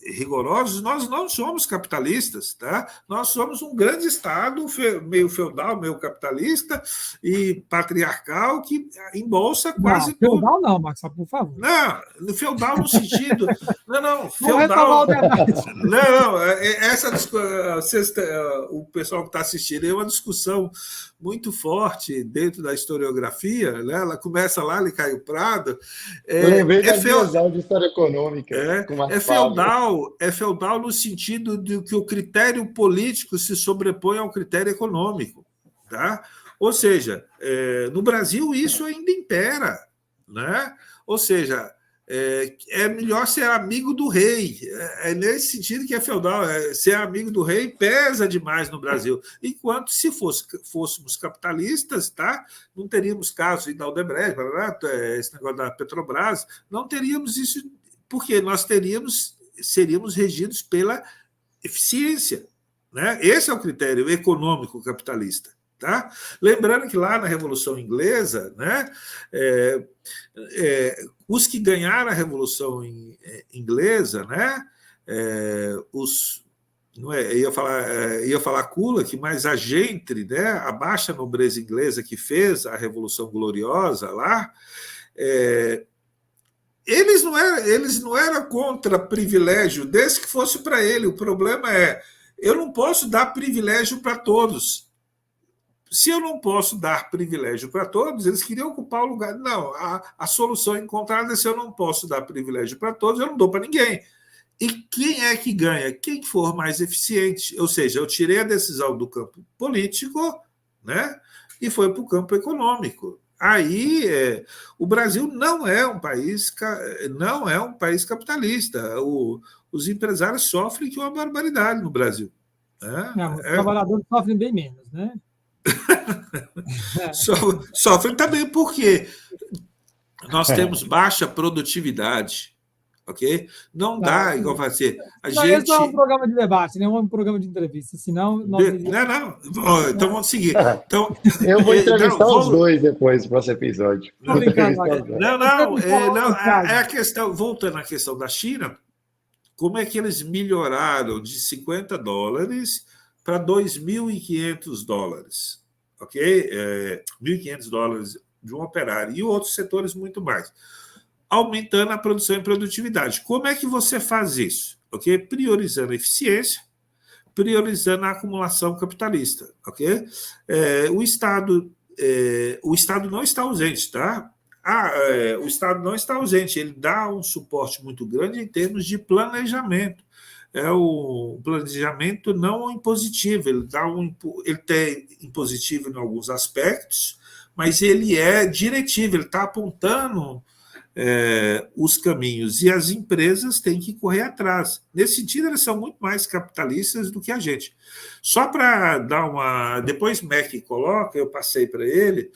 rigorosos, nós não somos capitalistas, tá? Nós somos um grande Estado, meio feudal, meio capitalista e patriarcal, que embolsa quase tudo. Feudal não, Max, por favor. Não, feudal no sentido... Não, feudal... Não, essa o pessoal que está assistindo é uma discussão muito forte dentro da historiografia, né? Ela começa lá em Caio Prado. Eu lembrei da divisão de história econômica. É feudal no sentido de que o critério político se sobrepõe ao critério econômico. Tá? Ou seja, no Brasil isso ainda impera. Né? Ou seja, é melhor ser amigo do rei. É nesse sentido que é feudal. Ser amigo do rei pesa demais no Brasil. Enquanto se fôssemos capitalistas, tá? Não teríamos caso da Odebrecht, esse negócio da Petrobras, não teríamos isso, porque nós seríamos regidos pela eficiência. Né? Esse é o critério econômico capitalista. Tá? Lembrando que lá na Revolução Inglesa, né, os que ganharam a Revolução Inglesa, né, não é, ia falar Kulak, mas a gente, né, a baixa nobreza inglesa que fez a Revolução Gloriosa lá, eles não eram contra privilégio, desde que fosse para ele. O problema é, eu não posso dar privilégio para todos. Se eu não posso dar privilégio para todos, eles queriam ocupar o lugar. Não, a solução encontrada é: se eu não posso dar privilégio para todos, eu não dou para ninguém. E quem é que ganha? Quem for mais eficiente. Ou seja, eu tirei a decisão do campo político, né, e foi para o campo econômico. Aí, o Brasil não é um país capitalista. Os empresários sofrem que é uma barbaridade no Brasil. Né? Não, os trabalhadores sofrem bem menos, né? Sofrem também porque nós temos baixa produtividade. Ok? Não dá igual fazer. Esse não é um programa de debate, não é um programa de entrevista, senão... Não. Então vamos seguir. Então, eu vou entrevistar os dois depois do próximo episódio. Não. É a questão, voltando à questão da China, como é que eles melhoraram de $50 para $2.500, ok? $1.500 de um operário, e outros setores muito mais, aumentando a produção e produtividade. Como é que você faz isso? Ok? Priorizando a eficiência, priorizando a acumulação capitalista. Ok? O Estado não está ausente, tá? O Estado não está ausente, ele dá um suporte muito grande em termos de planejamento. O planejamento não impositivo, ele tem impositivo em alguns aspectos, mas ele é diretivo, ele está apontando os caminhos, e as empresas têm que correr atrás. Nesse sentido, eles são muito mais capitalistas do que a gente. Só para dar uma... Depois Mac coloca, eu passei para ele,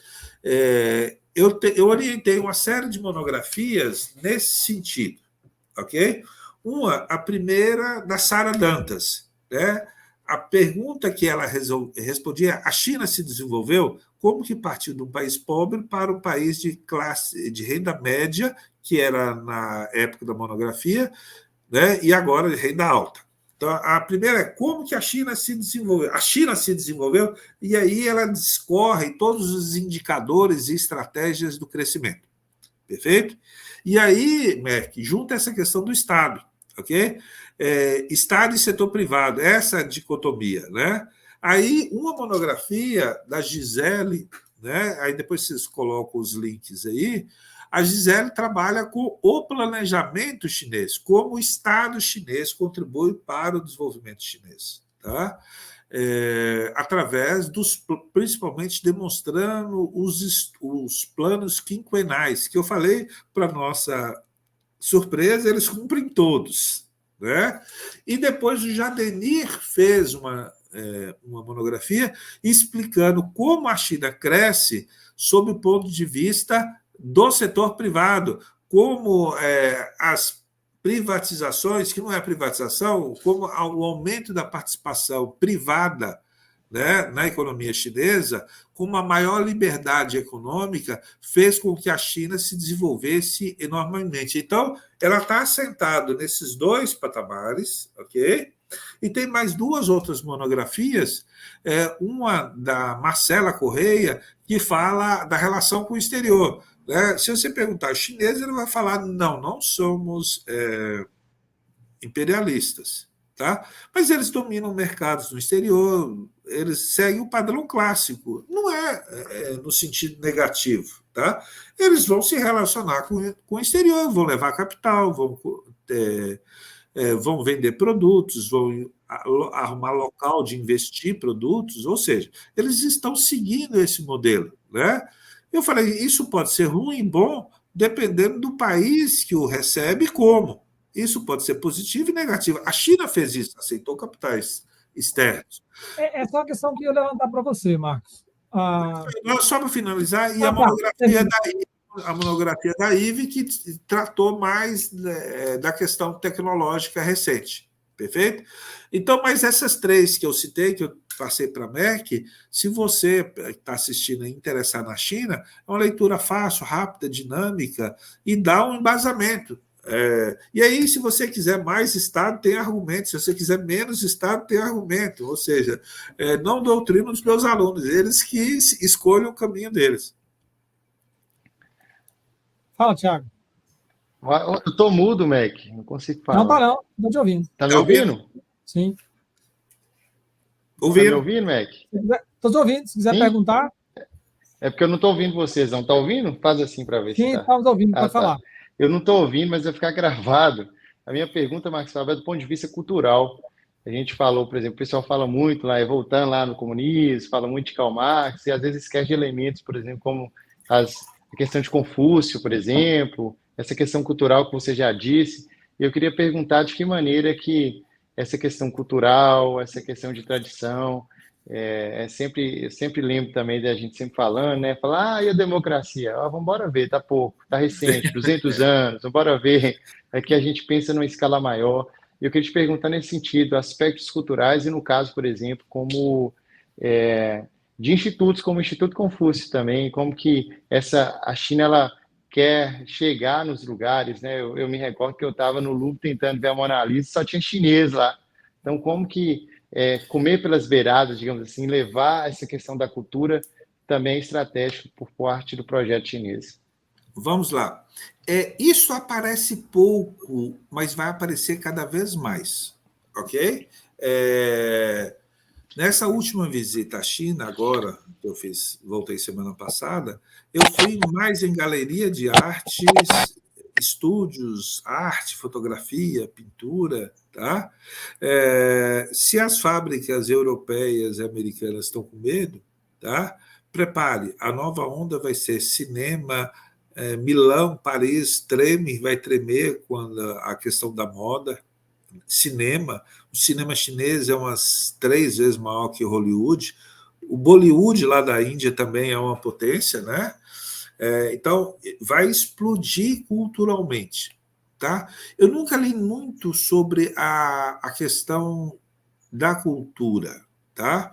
eu orientei uma série de monografias nesse sentido, ok? A primeira da Sara Dantas, né? A pergunta que ela respondia: a China se desenvolveu como que partiu de um país pobre para um país de classe de renda média, que era na época da monografia, né? E agora de renda alta. Então, a primeira é como que a China se desenvolveu. A China se desenvolveu, e aí ela discorre todos os indicadores e estratégias do crescimento. Perfeito? E aí, Mac, junta essa questão do Estado, ok? Estado e setor privado, essa dicotomia, né? Aí, uma monografia da Gisele, né? Aí depois vocês colocam os links aí. A Gisele trabalha com o planejamento chinês, como o Estado chinês contribui para o desenvolvimento chinês, tá? Através principalmente demonstrando os planos quinquenais, que eu falei, para nossa surpresa, eles cumprem todos, né? E depois o Jadenir fez uma monografia explicando como a China cresce sob o ponto de vista do setor privado, como as privatizações, que não é privatização, como o aumento da participação privada, né, na economia chinesa, com uma maior liberdade econômica, fez com que a China se desenvolvesse enormemente. Então, ela está assentada nesses dois patamares, ok? E tem mais duas outras monografias, uma da Marcela Correia, que fala da relação com o exterior. Né? Se você perguntar chinês, ele vai falar: não somos imperialistas. Tá? Mas eles dominam mercados no exterior, eles seguem o padrão clássico, não no sentido negativo. Tá? Eles vão se relacionar com o exterior, vão levar capital, vão vender produtos, vão arrumar local de investir produtos, ou seja, eles estão seguindo esse modelo. Né? Eu falei, isso pode ser ruim e bom, dependendo do país que o recebe, como. Isso pode ser positivo e negativo. A China fez isso, aceitou capitais externos. É só a questão que eu ia levantar para você, Marcos. Só para finalizar, e a monografia da IVE, que tratou mais da questão tecnológica recente. Perfeito? Então, mas essas três que eu citei, que eu passei para a MEC, se você está assistindo e interessar na China, é uma leitura fácil, rápida, dinâmica, e dá um embasamento. E aí, se você quiser mais Estado, tem argumento. Se você quiser menos Estado, tem argumento. Ou seja, não doutrino os meus alunos, eles que escolham o caminho deles. Fala, Thiago. Eu estou mudo, Mac, não consigo falar. Não tá não, estou te ouvindo. Tá me ouvindo? Sim. Ouvindo? Tá me ouvindo, Mac? Estou te ouvindo, se quiser perguntar. É porque eu não estou ouvindo vocês, não. Está ouvindo? Faz assim para ver se Sim, estamos ouvindo, pode falar. Eu não estou ouvindo, mas vai ficar gravado. A minha pergunta, Marcos Fábio, é do ponto de vista cultural. A gente falou, por exemplo, o pessoal fala muito lá, voltando lá no comunismo, fala muito de Karl Marx, e às vezes esquece de elementos, por exemplo, como a questão de Confúcio, por exemplo, essa questão cultural que você já disse. E eu queria perguntar de que maneira que essa questão cultural, essa questão de tradição, eu sempre lembro também da gente sempre falando, né? Falar, e a democracia? Vamos embora ver, tá pouco, tá recente, 200 anos, vamos embora ver. É que a gente pensa numa escala maior. Eu queria te perguntar nesse sentido, aspectos culturais e no caso, por exemplo, como de institutos, como o Instituto Confúcio também, como que a China ela quer chegar nos lugares, né? Eu me recordo que eu estava no Louvre tentando ver a Mona Lisa, só tinha chinês lá. Então, como que comer pelas beiradas, digamos assim, levar essa questão da cultura também é estratégico por parte do projeto chinês? Vamos lá. Isso aparece pouco, mas vai aparecer cada vez mais, ok? Nessa última visita à China, agora, que eu voltei semana passada, eu fui mais em galeria de artes, estúdios, arte, fotografia, pintura, tá? Se as fábricas europeias e americanas estão com medo, tá? Prepare, a nova onda vai ser cinema. Milão, Paris vai tremer quando a questão da moda. Cinema, o cinema chinês é umas 3 vezes maior que Hollywood. O Bollywood lá da Índia também é uma potência, né? Então, vai explodir culturalmente, tá? Eu nunca li muito sobre a questão da cultura, tá?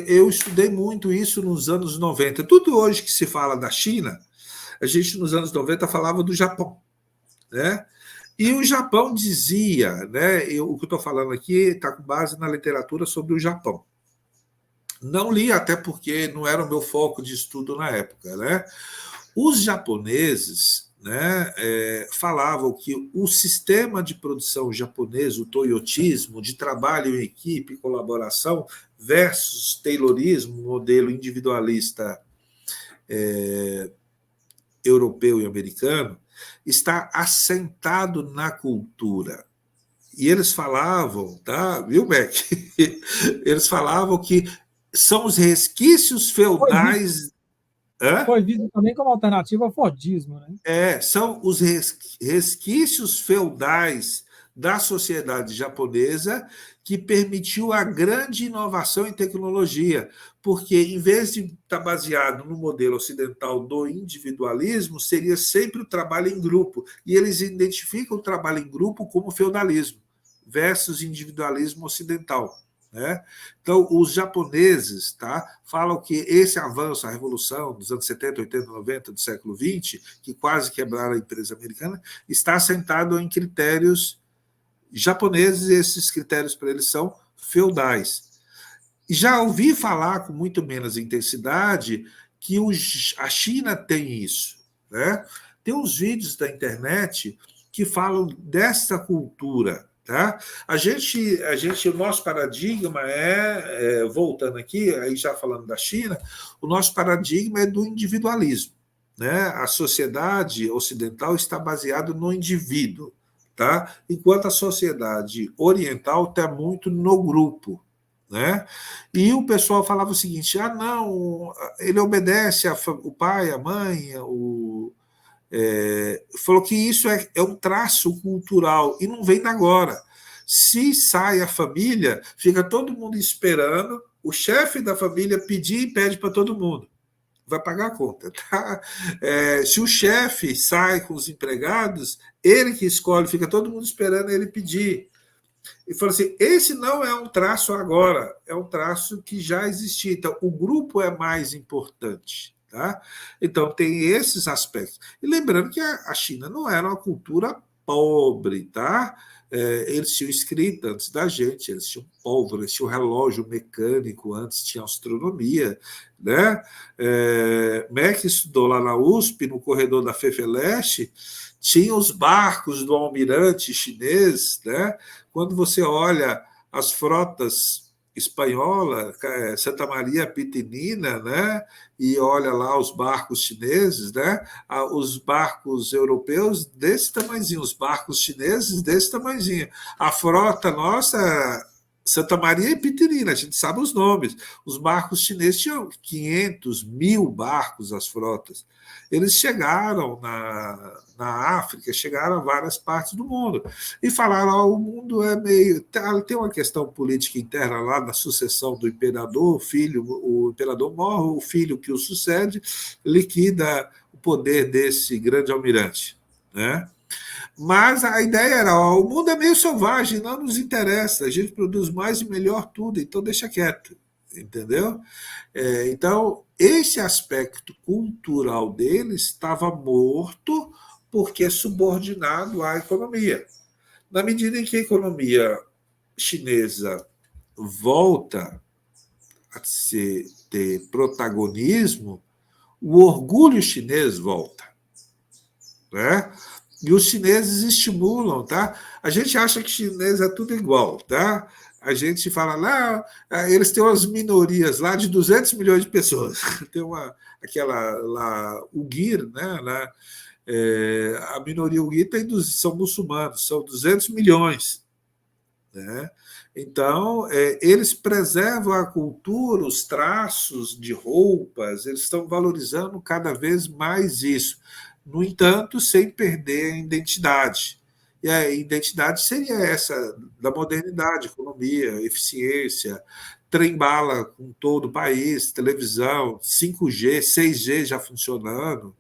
Eu estudei muito isso nos anos 90. Tudo hoje que se fala da China, a gente nos anos 90 falava do Japão, né? E o Japão dizia, né? O que eu estou falando aqui está com base na literatura sobre o Japão. Não li, até porque não era o meu foco de estudo na época, né? Os japoneses, né, falavam que o sistema de produção japonês, o toyotismo, de trabalho em equipe, colaboração, versus taylorismo, modelo individualista europeu e americano, está assentado na cultura. E eles falavam, tá? Viu, Beck? Eles falavam que são os resquícios feudais. Foi visto também como alternativa ao Fordismo, né? São os resquícios feudais da sociedade japonesa que permitiu a grande inovação em tecnologia, porque, em vez de estar baseado no modelo ocidental do individualismo, seria sempre o trabalho em grupo, e eles identificam o trabalho em grupo como feudalismo, versus individualismo ocidental. Né? Então, os japoneses, tá, falam que esse avanço, a revolução dos anos 70, 80, 90 do século XX, que quase quebraram a empresa americana, está assentado em critérios japoneses, e esses critérios para eles são feudais. Já ouvi falar com muito menos intensidade que a China tem isso. Né? Tem uns vídeos da internet que falam dessa cultura. Tá? O nosso paradigma voltando aqui, aí já falando da China, o nosso paradigma é do individualismo. Né? A sociedade ocidental está baseada no indivíduo, tá? Enquanto a sociedade oriental está muito no grupo. Né? E o pessoal falava o seguinte: não, ele obedece o pai, a mãe, falou que isso é um traço cultural e não vem de agora. Se sai a família, fica todo mundo esperando o chefe da família pedir e pede para todo mundo. Vai pagar a conta. Tá? Se o chefe sai com os empregados, ele que escolhe, fica todo mundo esperando ele pedir. E falou assim: esse não é um traço agora, é um traço que já existia. Então, o grupo é mais importante. Tá? Então, tem esses aspectos. E lembrando que a China não era uma cultura pobre, tá? Eles tinham escrita antes da gente, eles tinham pólvora, eles tinham relógio mecânico, antes tinha astronomia, né? Mac estudou lá na USP, no corredor da Fefeleste, tinha os barcos do almirante chinês, né? Quando você olha as frotas espanhola, Santa Maria Pitinina, né? E olha lá os barcos chineses, né? Os barcos europeus desse tamanhozinho, os barcos chineses desse tamanhozinho. A frota nossa, Santa Maria e Pitinina, a gente sabe os nomes. Os barcos chineses tinham 500, 1.000 barcos, as frotas. Eles chegaram na África, chegaram a várias partes do mundo e falaram: o mundo é meio... Tem uma questão política interna lá na sucessão do imperador, o imperador morre, o filho que o sucede liquida o poder desse grande almirante, né? Mas a ideia era: o mundo é meio selvagem, não nos interessa, a gente produz mais e melhor tudo, então deixa quieto, entendeu? Então, esse aspecto cultural deles estava morto porque é subordinado à economia. Na medida em que a economia chinesa volta a ter protagonismo, o orgulho chinês volta, né? E os chineses estimulam, tá? A gente acha que chinês é tudo igual, tá? A gente fala lá, eles têm umas minorias lá de 200 milhões de pessoas. Tem aquela lá, Uyghur, né? Lá, a minoria Uyghur são muçulmanos, são 200 milhões. Né? Então, eles preservam a cultura, os traços de roupas, eles estão valorizando cada vez mais isso. No entanto, sem perder a identidade. E a identidade seria essa, da modernidade, economia, eficiência, trem-bala com todo o país, televisão, 5G, 6G já funcionando.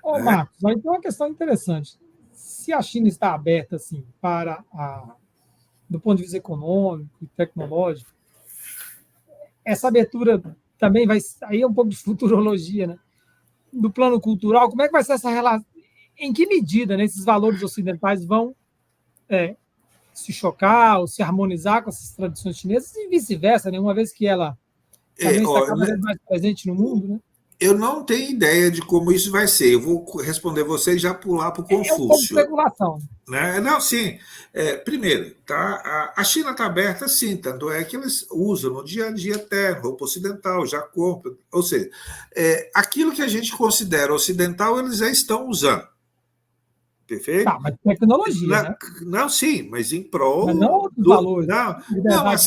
Ô, né? Marcos, aí tem uma questão interessante. Se a China está aberta assim, do ponto de vista econômico e tecnológico, essa abertura também vai... Aí é um pouco de futurologia, né? Do plano cultural, como é que vai ser essa relação? Em que medida, né, esses valores ocidentais vão se chocar ou se harmonizar com essas tradições chinesas e vice-versa, né? Uma vez que ela também está cada vez mais presente no mundo, né? Eu não tenho ideia de como isso vai ser. Eu vou responder você e já pular para o Confúcio. É um pouco de especulação. Né? Não, sim. Primeiro, tá? A China está aberta, sim, tanto é que eles usam no dia a dia até roupa ocidental, já compram. Ou seja, aquilo que a gente considera ocidental, eles já estão usando. Perfeito? Tá, mas tecnologia, né? Não, sim, mas em prol... Mas não outros valores. Não, as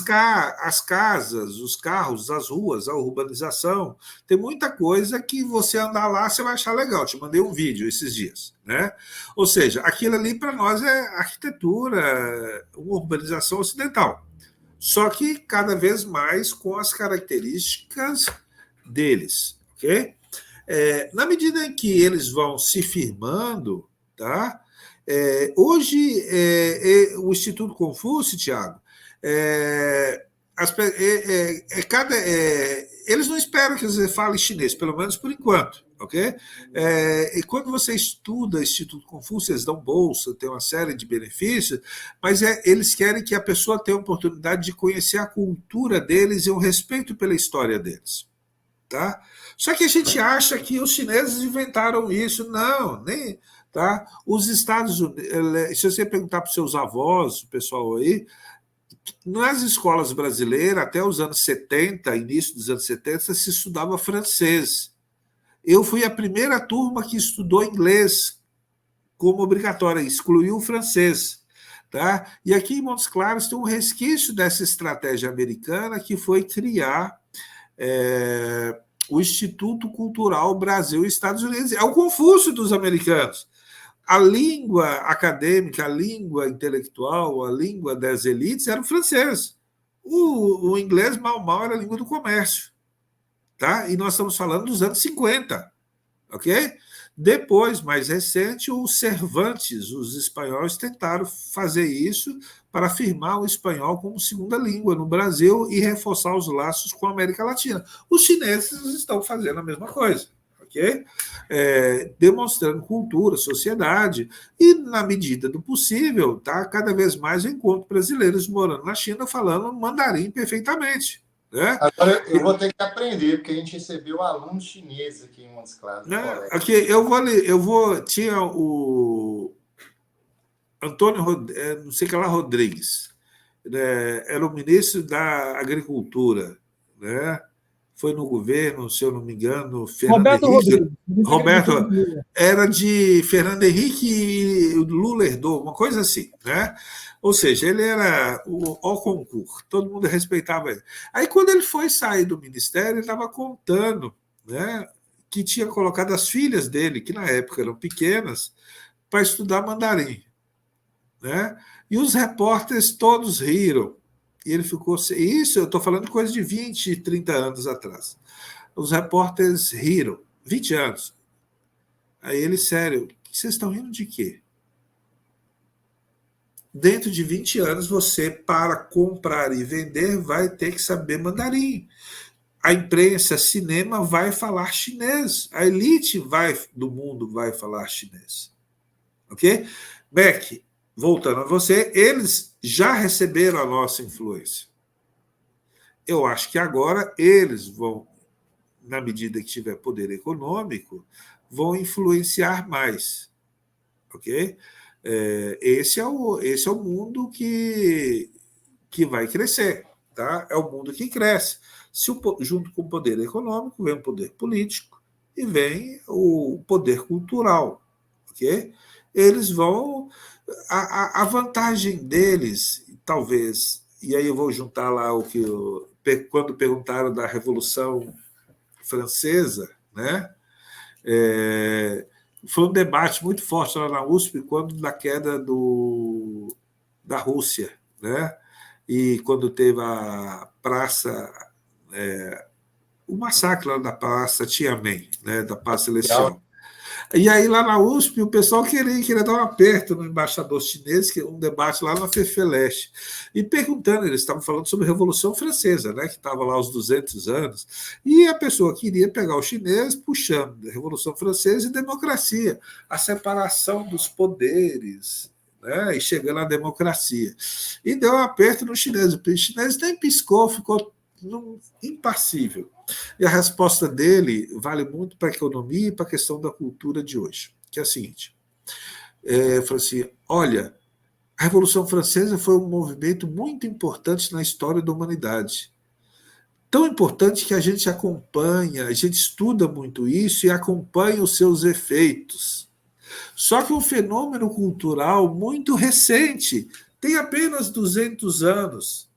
casas, os carros, as ruas, a urbanização, tem muita coisa que você andar lá, você vai achar legal. Te mandei um vídeo esses dias, né? Ou seja, aquilo ali para nós é arquitetura, uma urbanização ocidental. Só que cada vez mais com as características deles, ok? Na medida em que eles vão se firmando, tá? Hoje, o Instituto Confúcio, Tiago, eles não esperam que você fale chinês, pelo menos por enquanto, ok? E quando você estuda o Instituto Confúcio, eles dão bolsa, tem uma série de benefícios, mas eles querem que a pessoa tenha a oportunidade de conhecer a cultura deles e o respeito pela história deles. Tá? Só que a gente acha que os chineses inventaram isso. Não, nem... Tá? Os Estados Unidos, se você perguntar para os seus avós, o pessoal aí, nas escolas brasileiras, até os anos 70, início dos anos 70, se estudava francês. Eu fui a primeira turma que estudou inglês como obrigatória, excluiu o francês. Tá? E aqui em Montes Claros tem um resquício dessa estratégia americana que foi criar o Instituto Cultural Brasil e Estados Unidos. É o Confúcio dos americanos. A língua acadêmica, a língua intelectual, a língua das elites era o francês. O inglês, mal era a língua do comércio. Tá? E nós estamos falando dos anos 50. Ok? Depois, mais recente, os Cervantes, os espanhóis, tentaram fazer isso para afirmar o espanhol como segunda língua no Brasil e reforçar os laços com a América Latina. Os chineses estão fazendo a mesma coisa. ok? Demonstrando cultura, sociedade, e, na medida do possível, tá, cada vez mais eu encontro brasileiros morando na China falando mandarim perfeitamente. Né? Agora eu vou ter que aprender, porque a gente recebeu alunos chineses aqui em umas classes do Né? colégio. Aqui, tinha o Antônio, não sei que lá, Rodrigues, né? Era o ministro da Agricultura, né? Foi no governo, se eu não me engano, Fernando Roberto Henrique. Rodrigues. Roberto era de Fernando Henrique e Lula herdou, uma coisa assim, né? Ou seja, ele era o concurso, todo mundo respeitava ele. Aí, quando ele foi sair do ministério, ele estava contando, né, que tinha colocado as filhas dele, que na época eram pequenas, para estudar mandarim. Né? E os repórteres todos riram. E ele ficou. Isso eu estou falando de coisa de 20, 30 anos atrás. Os repórteres riram. 20 anos. Aí ele, sério, vocês estão rindo de quê? Dentro de 20 anos, você, para comprar e vender, vai ter que saber mandarim. A imprensa, cinema vai falar chinês. A elite do mundo vai falar chinês. Ok? Beck, voltando a você, eles já receberam a nossa influência. Eu acho que agora eles vão, na medida que tiver poder econômico, vão influenciar mais. Ok? Esse é o mundo que vai crescer. Tá? É o mundo que cresce. Junto com o poder econômico, vem o poder político e vem o poder cultural. Ok? Eles vão. A vantagem deles, talvez, e aí eu vou juntar lá o que quando perguntaram da Revolução Francesa, né? Foi um debate muito forte lá na USP quando da queda da Rússia, né? E quando teve a praça, o massacre lá da Praça Tiananmen, né? Da Praça Celestial. E aí, lá na USP, o pessoal queria dar um aperto no embaixador chinês, que um debate lá na FEFELESH, e perguntando, eles estavam falando sobre a Revolução Francesa, né, que estava lá aos 200 anos, e a pessoa queria pegar o chinês puxando Revolução Francesa e democracia, a separação dos poderes, né, e chegando à democracia. E deu um aperto no chinês. O chinês nem piscou, ficou impassível. E a resposta dele vale muito para a economia e para a questão da cultura de hoje, que é a seguinte. Falou assim, olha, a Revolução Francesa foi um movimento muito importante na história da humanidade. Tão importante que a gente acompanha, a gente estuda muito isso e acompanha os seus efeitos. Só que um fenômeno cultural muito recente, tem apenas 200 anos.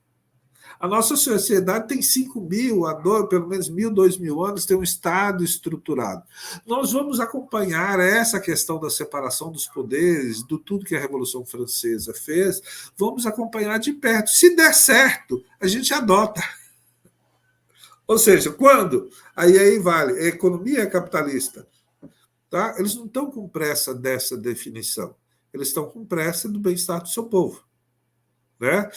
A nossa sociedade tem 5.000, pelo menos 1.000, 2.000 anos, tem um Estado estruturado. Nós vamos acompanhar essa questão da separação dos poderes, do tudo que a Revolução Francesa fez, vamos acompanhar de perto. Se der certo, a gente adota. Ou seja, quando? Aí vale, a economia é capitalista. Tá? Eles não estão com pressa dessa definição. Eles estão com pressa do bem-estar do seu povo. Né?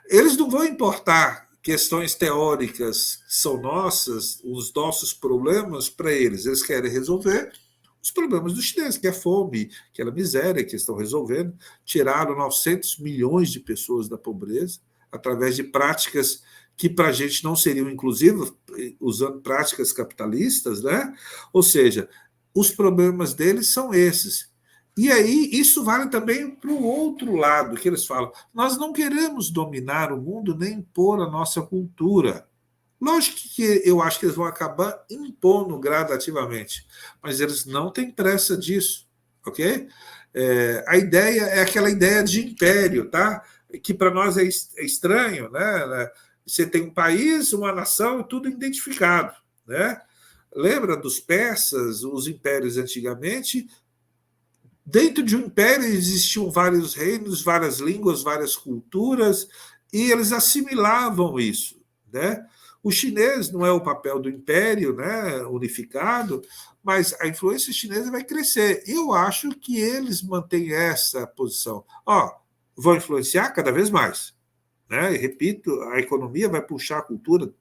Eles não vão importar questões teóricas que são nossas, os nossos problemas para eles. Eles querem resolver os problemas dos chineses, que é fome, aquela miséria que estão resolvendo. Tiraram 900 milhões de pessoas da pobreza através de práticas que para a gente não seriam inclusivas, usando práticas capitalistas, né? Ou seja, os problemas deles são esses. E aí, isso vale também para o outro lado, que eles falam, nós não queremos dominar o mundo nem impor a nossa cultura. Lógico que eu acho que eles vão acabar impondo gradativamente, mas eles não têm pressa disso, ok? A ideia é aquela ideia de império, tá? Que para nós é estranho, né? Você tem um país, uma nação, tudo identificado, né? Lembra dos persas, os impérios antigamente? Dentro de um império existiam vários reinos, várias línguas, várias culturas, e eles assimilavam isso. Né? O chinês não é o papel do império, né, unificado, mas a influência chinesa vai crescer. Eu acho que eles mantêm essa posição. Vão influenciar cada vez mais. Né? E, repito, a economia vai puxar a cultura,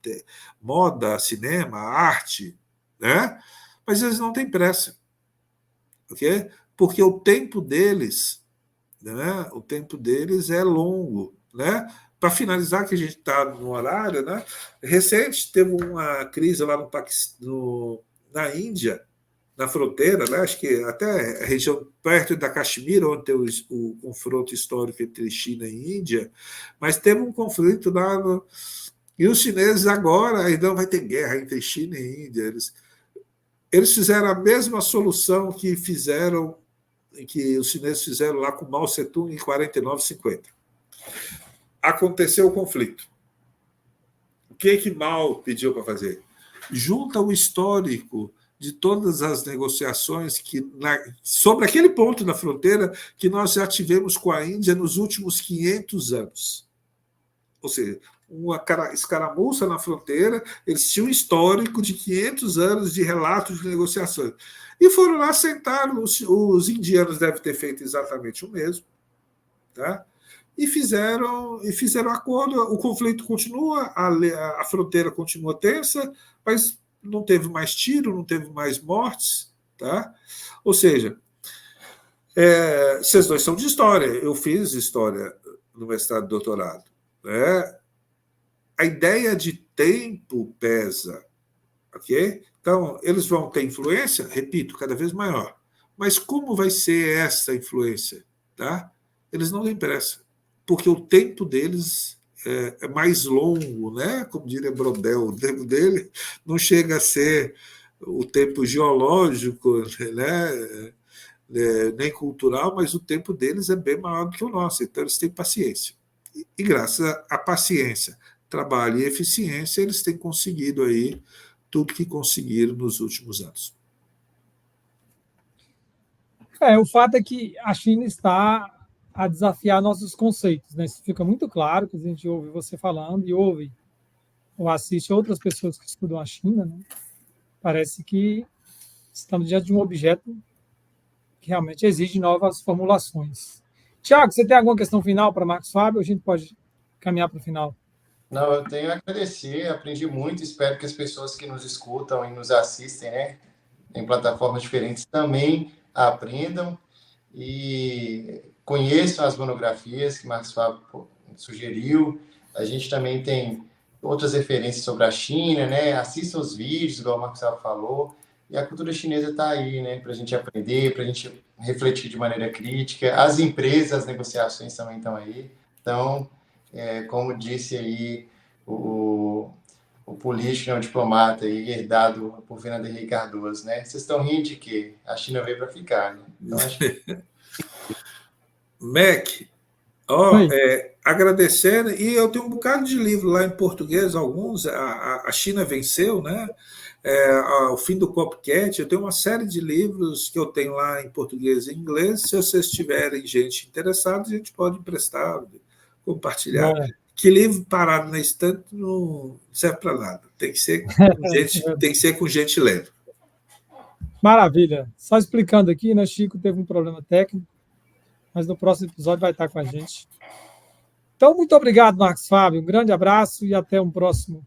moda, cinema, arte, né? mas eles não têm pressa, ok? Porque o tempo deles, né? O tempo deles é longo, né? Para finalizar, que a gente está no horário, né? Recente teve uma crise lá na Índia, na fronteira, né? Acho que até a região perto da Caxemira, onde tem o confronto histórico entre China e Índia, mas teve um conflito lá e os chineses agora ainda vai ter guerra entre China e Índia. Eles fizeram a mesma solução que os chineses fizeram lá com Mao Tse-tung em 49, 50. Aconteceu o conflito. O que Mao pediu para fazer? Junta o histórico de todas as negociações sobre aquele ponto na fronteira que nós já tivemos com a Índia nos últimos 500 anos. Ou seja, uma escaramuça na fronteira, eles tinham um histórico de 500 anos de relatos de negociações. E foram lá, sentaram, os indianos devem ter feito exatamente o mesmo, tá? E fizeram acordo, o conflito continua, a fronteira continua tensa, mas não teve mais tiro, não teve mais mortes, tá? Ou seja, vocês dois são de história, eu fiz história no mestrado e doutorado, né? A ideia de tempo pesa, ok? Então, eles vão ter influência, repito, cada vez maior. Mas como vai ser essa influência, tá? Eles não têm pressa, porque o tempo deles é mais longo, né? Como diria Brodel, o tempo dele não chega a ser o tempo geológico, né? Nem cultural, mas o tempo deles é bem maior do que o nosso. Então, eles têm paciência. E graças à paciência, trabalho e eficiência, eles têm conseguido aí tudo que conseguiram nos últimos anos. O fato é que a China está a desafiar nossos conceitos, né? Isso fica muito claro, que a gente ouve você falando e ouve ou assiste outras pessoas que estudam a China, né? Parece que estamos diante de um objeto que realmente exige novas formulações. Tiago, você tem alguma questão final para Marcos Fábio? A gente pode caminhar para o final. Não, eu tenho a agradecer, aprendi muito, espero que as pessoas que nos escutam e nos assistem, né, em plataformas diferentes, também aprendam e conheçam as monografias que Marcos Fábio sugeriu. A gente também tem outras referências sobre a China, né? Assistam os vídeos, igual o Marcos Fábio falou, e a cultura chinesa está aí, né, para a gente aprender, para a gente refletir de maneira crítica. As empresas, as negociações também estão aí. Então, como disse aí o político, né, o diplomata aí, herdado por Fernando Henrique Cardoso, né? Vocês estão rindo de quê? A China veio para ficar, né? Então, acho que... Mac, agradecendo, e eu tenho um bocado de livro lá em português, alguns, a China venceu, né? O fim do copycat, eu tenho uma série de livros que eu tenho lá em português e inglês. Se vocês tiverem gente interessada, a gente pode emprestar, compartilhar. Que livro parado na estante não serve para nada. Tem que ser com gente lendo. Maravilha. Só explicando aqui, né? Chico teve um problema técnico, mas no próximo episódio vai estar com a gente. Então, muito obrigado, Marcos Fábio. Um grande abraço e até um próximo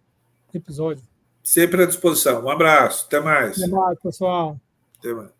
episódio. Sempre à disposição. Um abraço. Até mais. Até mais, pessoal. Até mais.